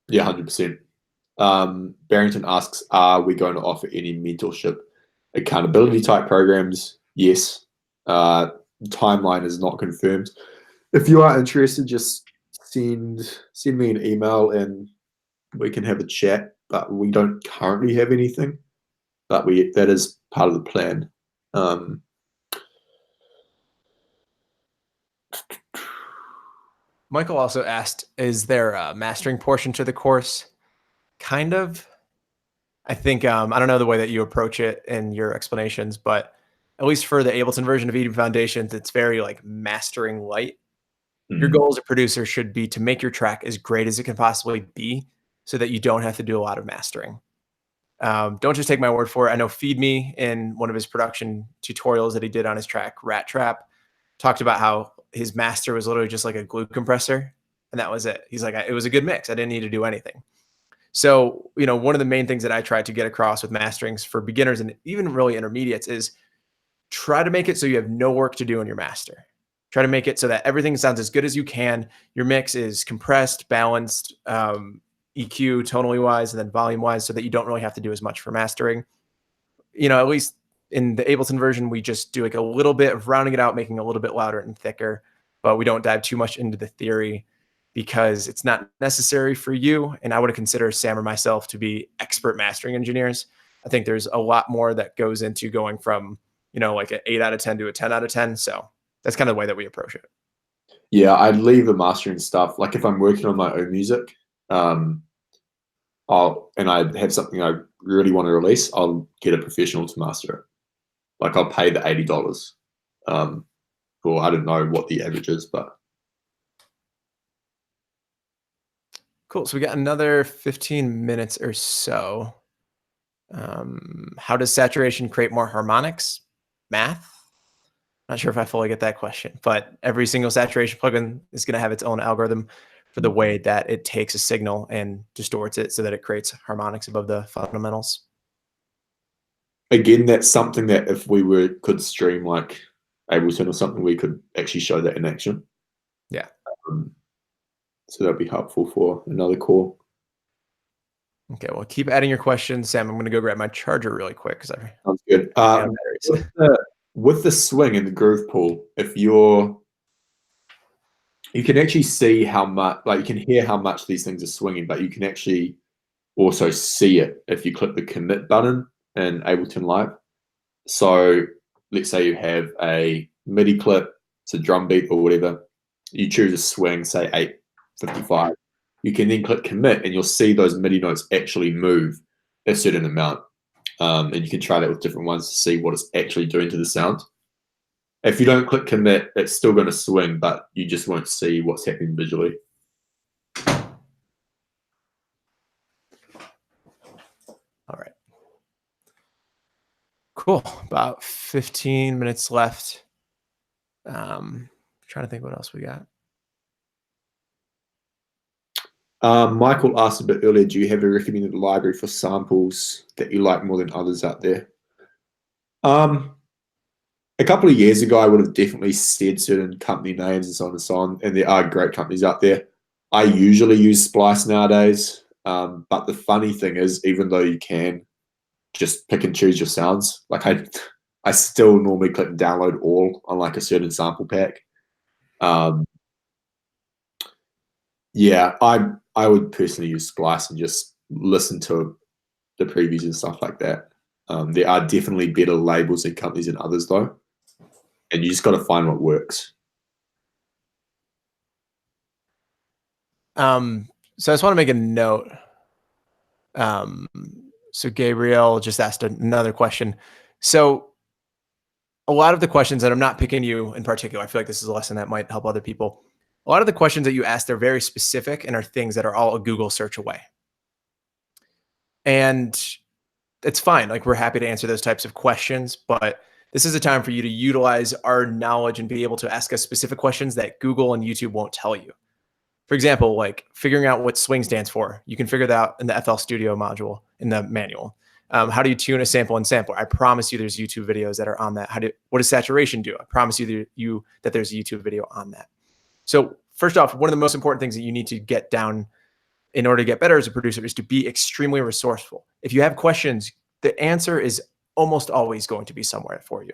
Yeah, 100%. Barrington asks, are we going to offer any mentorship accountability type programs? Yes. Timeline is not confirmed. If you are interested, just send me an email and we can have a chat. But we don't currently have anything. But that is part of the plan. Michael also asked, is there a mastering portion to the course? Kind of. I think, I don't know the way that you approach it in your explanations, but at least for the Ableton version of EDM Foundations, it's very like mastering light. Your goal as a producer should be to make your track as great as it can possibly be so that you don't have to do a lot of mastering. Don't just take my word for it. I know Feed Me in one of his production tutorials that he did on his track Rat Trap talked about how his master was literally just like a glue compressor, and that was it. He's like, it was a good mix. I didn't need to do anything. So, one of the main things that I try to get across with masterings for beginners and even really intermediates is try to make it so you have no work to do in your master. Try to make it so that everything sounds as good as you can. Your mix is compressed, balanced, EQ, tonally wise, and then volume wise, so that you don't really have to do as much for mastering. At least in the Ableton version, we just do like a little bit of rounding it out, making it a little bit louder and thicker, but we don't dive too much into the theory because it's not necessary for you. And I would consider Sam or myself to be expert mastering engineers. I think there's a lot more that goes into going from, like an 8 out of 10 to a 10 out of 10. So that's kind of the way that we approach it. Yeah, I'd leave the mastering stuff. Like if I'm working on my own music, and I have something I really want to release, I'll get a professional to master it. Like I'll pay the $80. Or I don't know what the average is, but cool. So we got another 15 minutes or so. How does saturation create more harmonics? Math? Not sure if I fully get that question, but every single saturation plugin is going to have its own algorithm for the way that it takes a signal and distorts it so that it creates harmonics above the fundamentals. Again, that's something that if we could stream like Ableton or something, we could actually show that in action. Yeah. So that'd be helpful for another call. Okay, well, keep adding your questions, Sam. I'm going to go grab my charger really quick. Sounds good. With the swing and the groove pool, if you can actually see how much, like you can hear how much these things are swinging, but you can actually also see it if you click the commit button in Ableton Live. So let's say you have a MIDI clip, it's a drum beat or whatever. You choose a swing, say 855. You can then click commit and you'll see those MIDI notes actually move a certain amount. And you can try that with different ones to see what it's actually doing to the sound. If you don't click commit, it's still going to swing, but you just won't see what's happening visually. All right. Cool. About 15 minutes left. Trying to think what else we got. Michael asked a bit earlier, do you have a recommended library for samples that you like more than others out there? A couple of years ago, I would have definitely said certain company names and so on, and there are great companies out there. I usually use Splice nowadays, but the funny thing is, even though you can just pick and choose your sounds, like I still normally click download all on like a certain sample pack. Yeah, I would personally use Splice and just listen to the previews and stuff like that. There are definitely better labels and companies than others though, and you just got to find what works. So I just want to make a note. So Gabriel just asked another question. So a lot of the questions, and I'm not picking you in particular, I feel like this is a lesson that might help other people. A lot of the questions that you asked are very specific and are things that are all a Google search away. And it's fine. Like, we're happy to answer those types of questions, but this is a time for you to utilize our knowledge and be able to ask us specific questions that Google and YouTube won't tell you. For example, like figuring out what swing stands for. You can figure that out in the FL Studio module in the manual. How do you tune a sample and sampler? I promise you there's YouTube videos that are on that. What does saturation do? I promise you that there's a YouTube video on that. So first off, one of the most important things that you need to get down in order to get better as a producer is to be extremely resourceful. If you have questions, the answer is almost always going to be somewhere for you.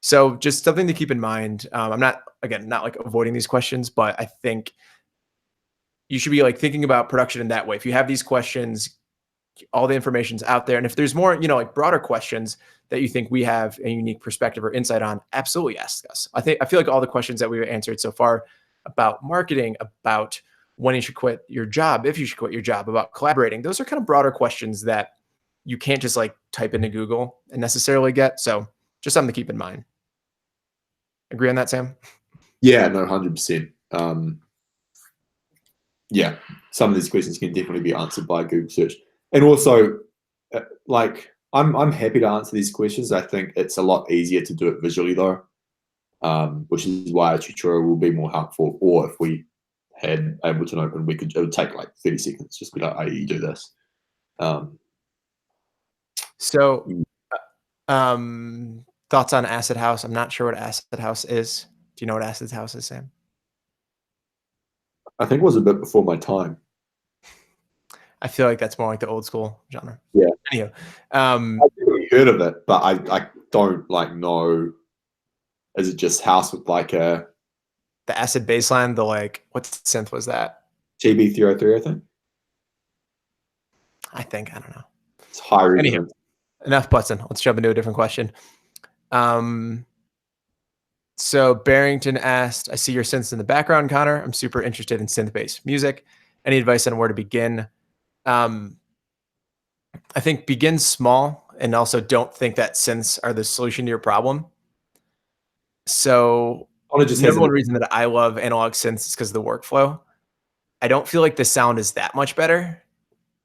So just something to keep in mind. I'm not like avoiding these questions, but I think you should be like thinking about production in that way. If you have these questions, all the information's out there. And if there's more, like broader questions that you think we have a unique perspective or insight on, absolutely ask us. I feel like all the questions that we've answered so far about marketing, about when you should quit your job, if you should quit your job, about collaborating, those are kind of broader questions that you can't just like type into Google and necessarily get. So just something to keep in mind. Agree on that, Sam? Yeah, no, 100%. Yeah, some of these questions can definitely be answered by Google search. And also, like, I'm happy to answer these questions. I think it's a lot easier to do it visually though, which is why a tutorial will be more helpful. Or if we had Ableton open, it would take like 30 seconds, just be like, oh, you do this. Thoughts on Acid House? I'm not sure what Acid House is. Do you know what Acid House is, Sam? I think it was a bit before my time. I feel like that's more like the old school genre. Yeah. Anyway, I've never heard of it, but I don't like know. Is it just house with like the acid baseline? The like, what synth was that? GB303, I think. I don't know. It's high resonance. Enough putzing. Let's jump into a different question. So Barrington asked, I see your synths in the background, Connor. I'm super interested in synth-based music. Any advice on where to begin? I think begin small, and also don't think that synths are the solution to your problem. So the number one reason that I love analog synths is because of the workflow. I don't feel like the sound is that much better.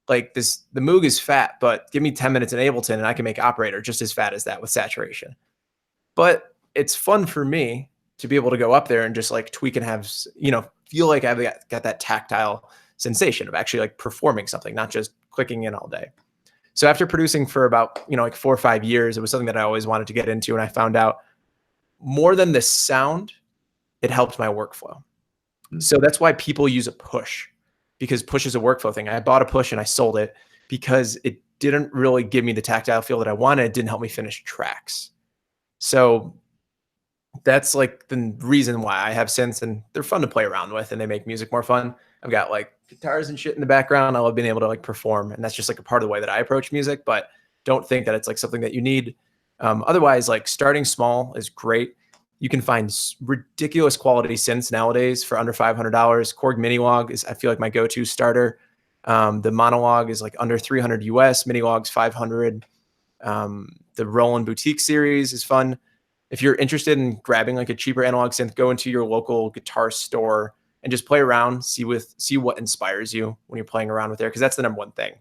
Like the Moog is fat, but give me 10 minutes in Ableton and I can make Operator just as fat as that with saturation. But it's fun for me to be able to go up there and just like tweak and have, feel like I've got that tactile sensation of actually like performing something, not just clicking in all day. So after producing for about, like 4 or 5 years, it was something that I always wanted to get into. And I found out more than the sound, it helped my workflow. So that's why people use a push, because push is a workflow thing. I bought a push and I sold it because it didn't really give me the tactile feel that I wanted. It didn't help me finish tracks. So that's like the reason why I have synths, and they're fun to play around with and they make music more fun. I've got like guitars and shit in the background. I love being able to like perform, and that's just like a part of the way that I approach music, but don't think that it's like something that you need. Otherwise, like starting small is great. You can find ridiculous quality synths nowadays for under $500. Korg Minilog is, I feel like, my go-to starter. The Monolog is like under $300 US. Minilog's $500. The Roland Boutique series is fun. If you're interested in grabbing like a cheaper analog synth, go into your local guitar store and just play around, see what inspires you when you're playing around with there, because that's the number one thing.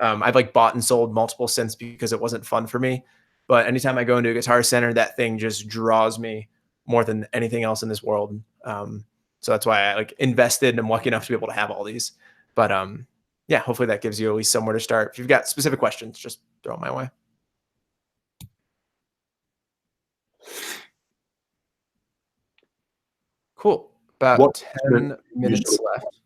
I've like bought and sold multiple synths because it wasn't fun for me. But anytime I go into a Guitar Center, that thing just draws me more than anything else in this world. So that's why I like invested and I'm lucky enough to be able to have all these. But yeah, hopefully that gives you at least somewhere to start. If you've got specific questions, just throw them my way. Cool. About 10 minutes left.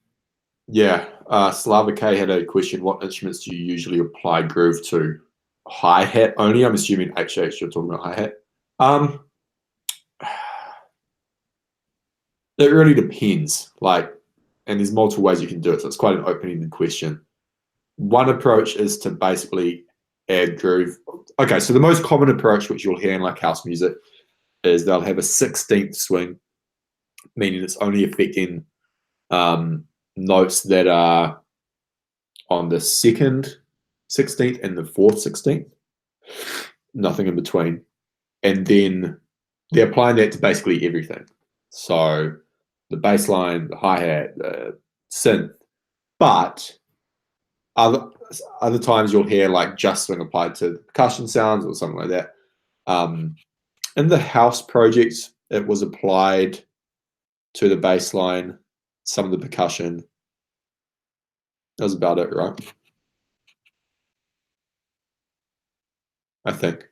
Yeah. Slava K had a question. What instruments do you usually apply groove to? Hi-hat only? I'm assuming HH you're talking about hi-hat. It really depends. Like, and there's multiple ways you can do it. So it's quite an open-ended question. One approach is to basically add groove. Okay, so the most common approach, which you'll hear in like house music, is they'll have a 16th swing, meaning it's only affecting notes that are on the second 16th and the fourth 16th, nothing in between. And then they're applying that to basically everything. So the bass line, the hi-hat, the synth, but other times you'll hear like just swing applied to percussion sounds or something like that. In the house projects, it was applied to the bass line, some of the percussion. That was about it, right? I think.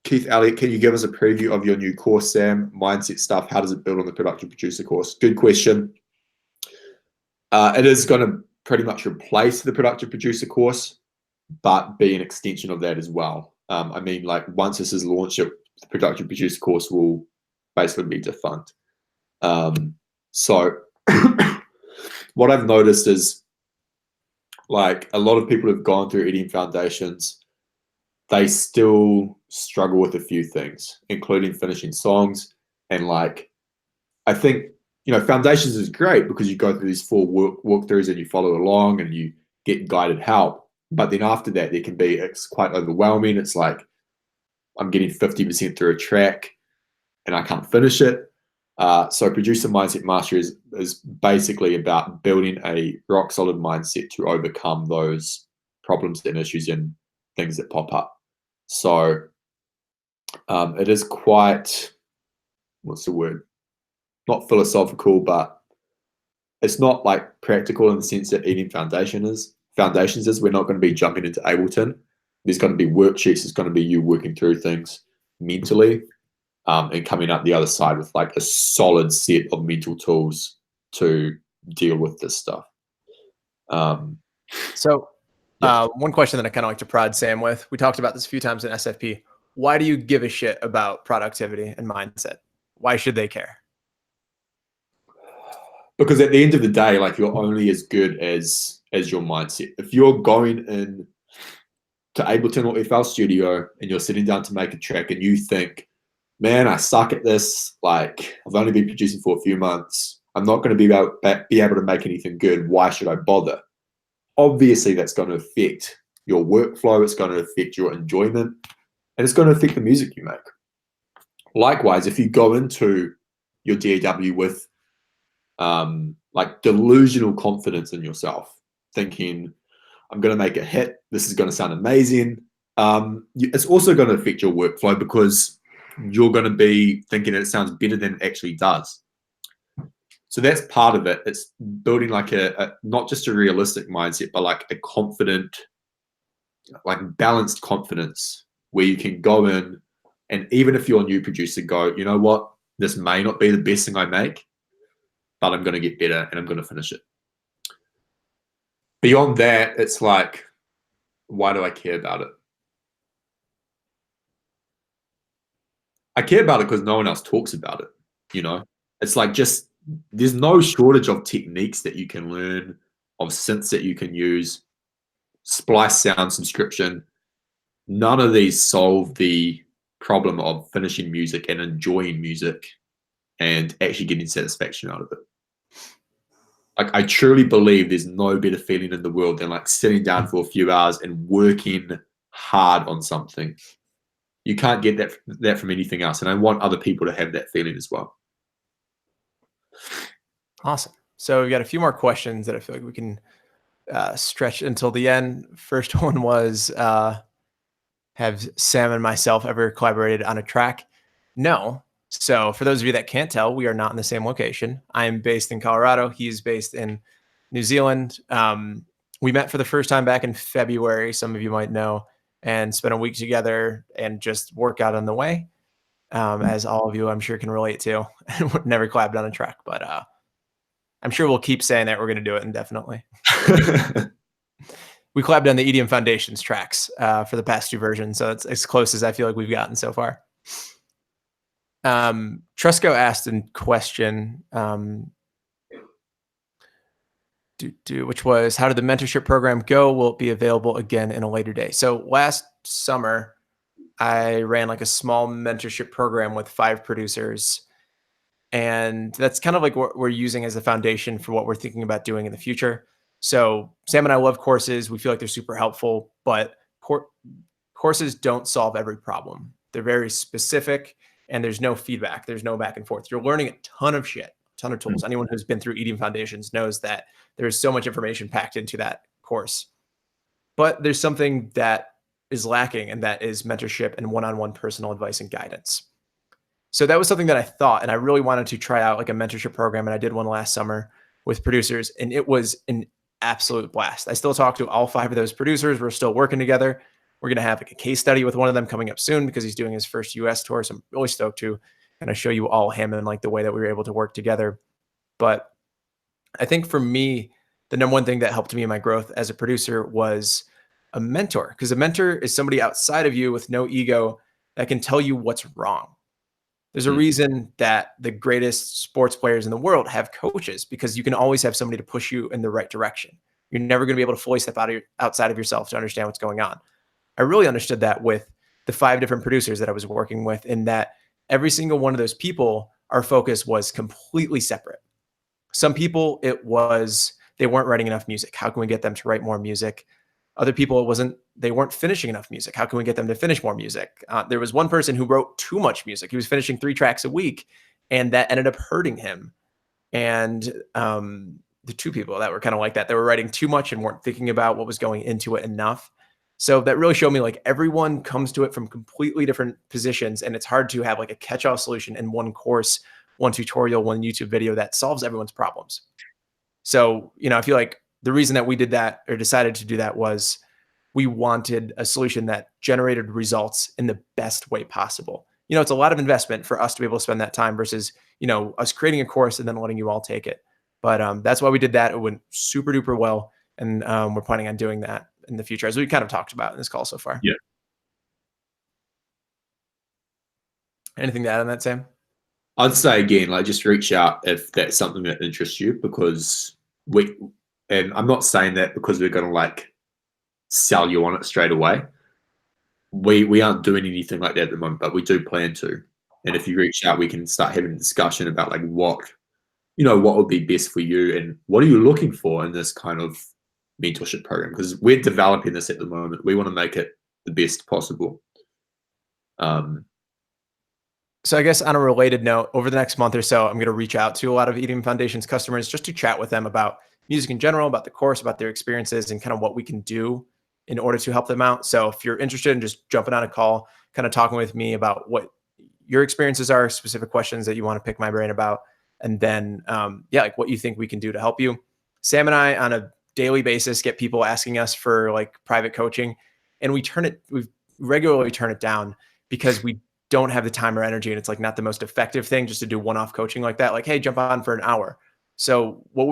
Keith Elliott, can you give us a preview of your new course, Sam? Mindset stuff. How does it build on the production producer course? Good question. It is going to pretty much replace the production producer course, but be an extension of that as well. I mean, like once this is launched, the production producer course will basically be defunct. So what I've noticed is like a lot of people have gone through EDM foundations. They still struggle with a few things, including finishing songs. And like, I think, you know, foundations is great because you go through these 4 walkthroughs and you follow along and you get guided help. But then after that, it's quite overwhelming. It's like, I'm getting 50% through a track and I can't finish it. So Producer Mindset Mastery is basically about building a rock solid mindset to overcome those problems and issues and things that pop up. So it is quite, what's the word? Not philosophical, but it's not like practical in the sense that EDM Foundations is. We're not going to be jumping into Ableton. There's going to be worksheets. It's going to be you working through things mentally and coming out the other side with like a solid set of mental tools to deal with this stuff. One question that I kind of like to prod Sam with, we talked about this a few times in SFP. Why do you give a shit about productivity and mindset? Why should they care? Because at the end of the day, like you're only as good as your mindset. If you're going in to Ableton or FL Studio and you're sitting down to make a track and you think, man, I suck at this. Like I've only been producing for a few months. I'm not going to be able to make anything good. Why should I bother? Obviously, that's going to affect your workflow. It's going to affect your enjoyment, and it's going to affect the music you make. Likewise, if you go into your DAW with like delusional confidence in yourself, thinking, I'm going to make a hit, this is going to sound amazing, it's also going to affect your workflow because you're going to be thinking that it sounds better than it actually does. So that's part of it. It's building like a not just a realistic mindset, but like a confident, like balanced confidence where you can go in and even if you're a new producer, go, you know what, this may not be the best thing I make, but I'm going to get better and I'm going to finish it. Beyond that, it's like, why do I care about it? I care about it because no one else talks about it, you know? It's like just, there's no shortage of techniques that you can learn, of synths that you can use, splice sound subscription. None of these solve the problem of finishing music and enjoying music and actually getting satisfaction out of it. Like, I truly believe there's no better feeling in the world than like sitting down for a few hours and working hard on something. You can't get that from anything else, and I want other people to have that feeling as well. Awesome. So we've got a few more questions that I feel like we can stretch until the end. First one was, have Sam and myself ever collaborated on a track? No. So for those of you that can't tell, we are not in the same location. I'm based in Colorado. He's based in New Zealand. We met for the first time back in February, some of you might know, and spent a week together and just work out on the way. As all of you, I'm sure, can relate to. Never collabed on a track, but I'm sure we'll keep saying that we're going to do it indefinitely. We collabed on the EDM Foundations tracks for the past two versions, so it's as close as I feel like we've gotten so far. Trusco asked in question, which was, how did the mentorship program go? Will it be available again in a later day? So last summer, I ran like a small mentorship program with 5 producers. And that's kind of like what we're using as a foundation for what we're thinking about doing in the future. So Sam and I love courses. We feel like they're super helpful, but courses don't solve every problem. They're very specific and there's no feedback. There's no back and forth. You're learning a ton of shit, a ton of tools. Anyone who's been through EDM Foundations knows that there's so much information packed into that course. But there's something that is lacking, and that is mentorship and one-on-one personal advice and guidance. So that was something that I thought, and I really wanted to try out like a mentorship program. And I did one last summer with producers, and it was an absolute blast. I still talk to all 5 of those producers. We're still working together. We're going to have like a case study with one of them coming up soon because he's doing his first US tour. So I'm really stoked to kind of show you all him and like the way that we were able to work together. But I think for me, the number one thing that helped me in my growth as a producer was a mentor, because a mentor is somebody outside of you with no ego that can tell you what's wrong. There's a reason that the greatest sports players in the world have coaches, because you can always have somebody to push you in the right direction. You're never going to be able to fully step outside of yourself to understand what's going on. I really understood that with the 5 different producers that I was working with, in that every single one of those people, our focus was completely separate. Some people, it was they weren't writing enough music. How can we get them to write more music? Other people, they weren't finishing enough music. How can we get them to finish more music? There was one person who wrote too much music. He was finishing 3 tracks a week, and that ended up hurting him. And the 2 people that were kind of like that, they were writing too much and weren't thinking about what was going into it enough. So that really showed me like everyone comes to it from completely different positions, and it's hard to have like a catch-all solution in one course, one tutorial, one YouTube video that solves everyone's problems. So, I feel like the reason that we did that, or decided to do that, was we wanted a solution that generated results in the best way possible. It's a lot of investment for us to be able to spend that time versus, us creating a course and then letting you all take it. But that's why we did that. It went super duper well. And we're planning on doing that in the future, as we kind of talked about in this call so far. Yeah. Anything to add on that, Sam? I'd say again, like, just reach out if that's something that interests you, because and I'm not saying that because we're going to like sell you on it straight away. We aren't doing anything like that at the moment, but we do plan to. And if you reach out, we can start having a discussion about like what would be best for you and what are you looking for in this kind of mentorship program, because we're developing this at the moment. We want to make it the best possible. So I guess on a related note, over the next month or so, I'm going to reach out to a lot of EDM Foundations customers just to chat with them about music in general, about the course, about their experiences, and kind of what we can do in order to help them out. So if you're interested in just jumping on a call, kind of talking with me about what your experiences are, specific questions that you want to pick my brain about, and then like what you think we can do to help you. Sam and I, on a daily basis, get people asking us for like private coaching, and we regularly turn it down because we don't have the time or energy, and it's like not the most effective thing just to do one-off coaching like that. Like, hey, jump on for an hour. So what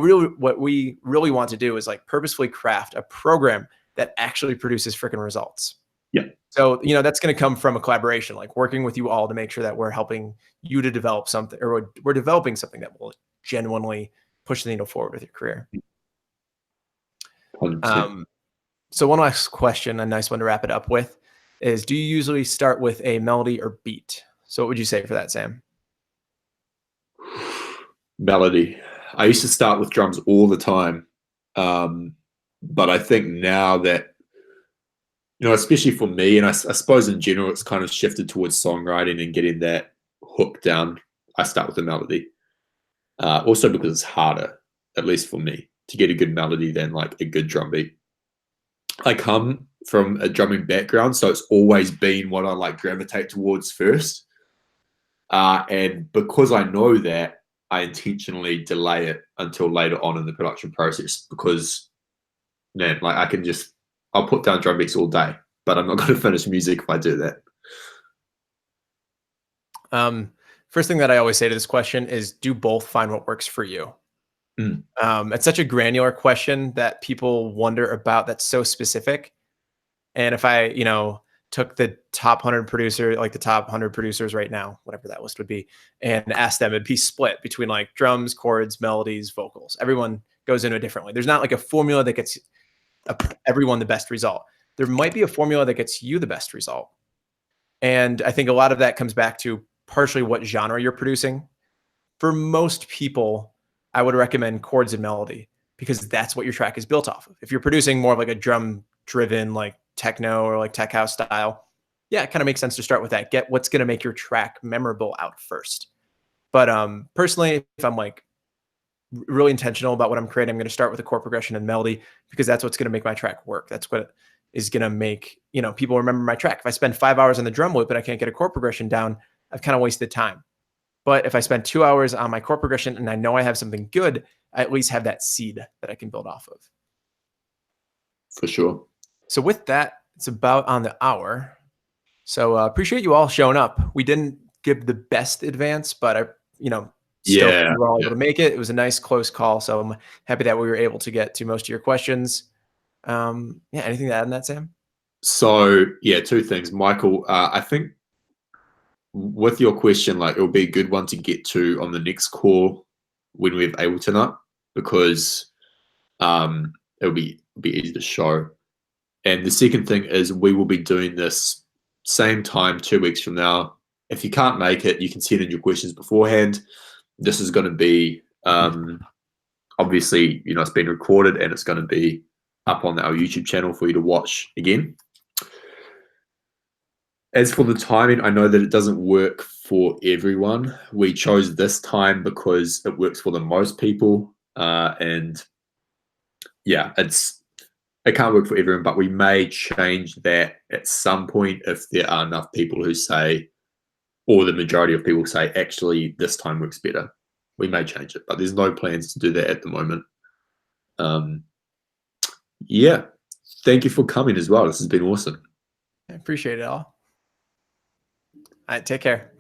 we really want to do is like purposefully craft a program that actually produces freaking results. Yeah. So, that's going to come from a collaboration, like working with you all to make sure that we're helping you to develop something, or we're developing something that will genuinely push the needle forward with your career. 100%. So one last question, a nice one to wrap it up with, is do you usually start with a melody or beat? So what would you say for that, Sam? Melody. I used to start with drums all the time, but I think now that, especially for me, and I suppose in general, it's kind of shifted towards songwriting and getting that hook down. I start with the melody. Also because it's harder, at least for me, to get a good melody than like a good drum beat. I come from a drumming background, so it's always been what I like gravitate towards first. And because I know that, I intentionally delay it until later on in the production process because, man, like I'll put down drum beats all day, but I'm not going to finish music if I do that. First thing that I always say to this question is, do both find what works for you? It's such a granular question that people wonder about that's so specific. And if I, took the top 100 producer, like the top 100 producers right now, whatever that list would be, and asked them, it'd be split between like drums, chords, melodies, vocals. Everyone goes into it differently. There's not like a formula that gets everyone the best result. There might be a formula that gets you the best result. And I think a lot of that comes back to partially what genre you're producing. For most people, I would recommend chords and melody because that's what your track is built off of. If you're producing more of like a drum driven, like techno or like tech house style, yeah, it kind of makes sense to start with that. Get what's going to make your track memorable out first. But personally, if I'm like really intentional about what I'm creating, I'm going to start with a chord progression and melody because that's what's going to make my track work. That's what is going to make, people remember my track. If I spend 5 hours on the drum loop and I can't get a chord progression down, I've kind of wasted time. But if I spend 2 hours on my chord progression and I know I have something good, I at least have that seed that I can build off of. For sure. So with that, it's about on the hour. So appreciate you all showing up. We didn't give the best advance, but still we were all able to make it. It was a nice close call. So I'm happy that we were able to get to most of your questions. Anything to add on that, Sam? So yeah, two things, Michael. I think with your question, like it'll be a good one to get to on the next call when we're able to know, because it'll be easy to show. And the second thing is we will be doing this same time 2 weeks from now. If you can't make it, you can send in your questions beforehand. This is going to be obviously, it's been recorded and it's going to be up on our YouTube channel for you to watch again. As for the timing, I know that it doesn't work for everyone. We chose this time because it works for the most people. And yeah, it can't work for everyone, but we may change that at some point if there are enough people who say, or the majority of people say, actually, this time works better. We may change it, but there's no plans to do that at the moment. Yeah, thank you for coming as well. This has been awesome. I appreciate it all. All right, take care.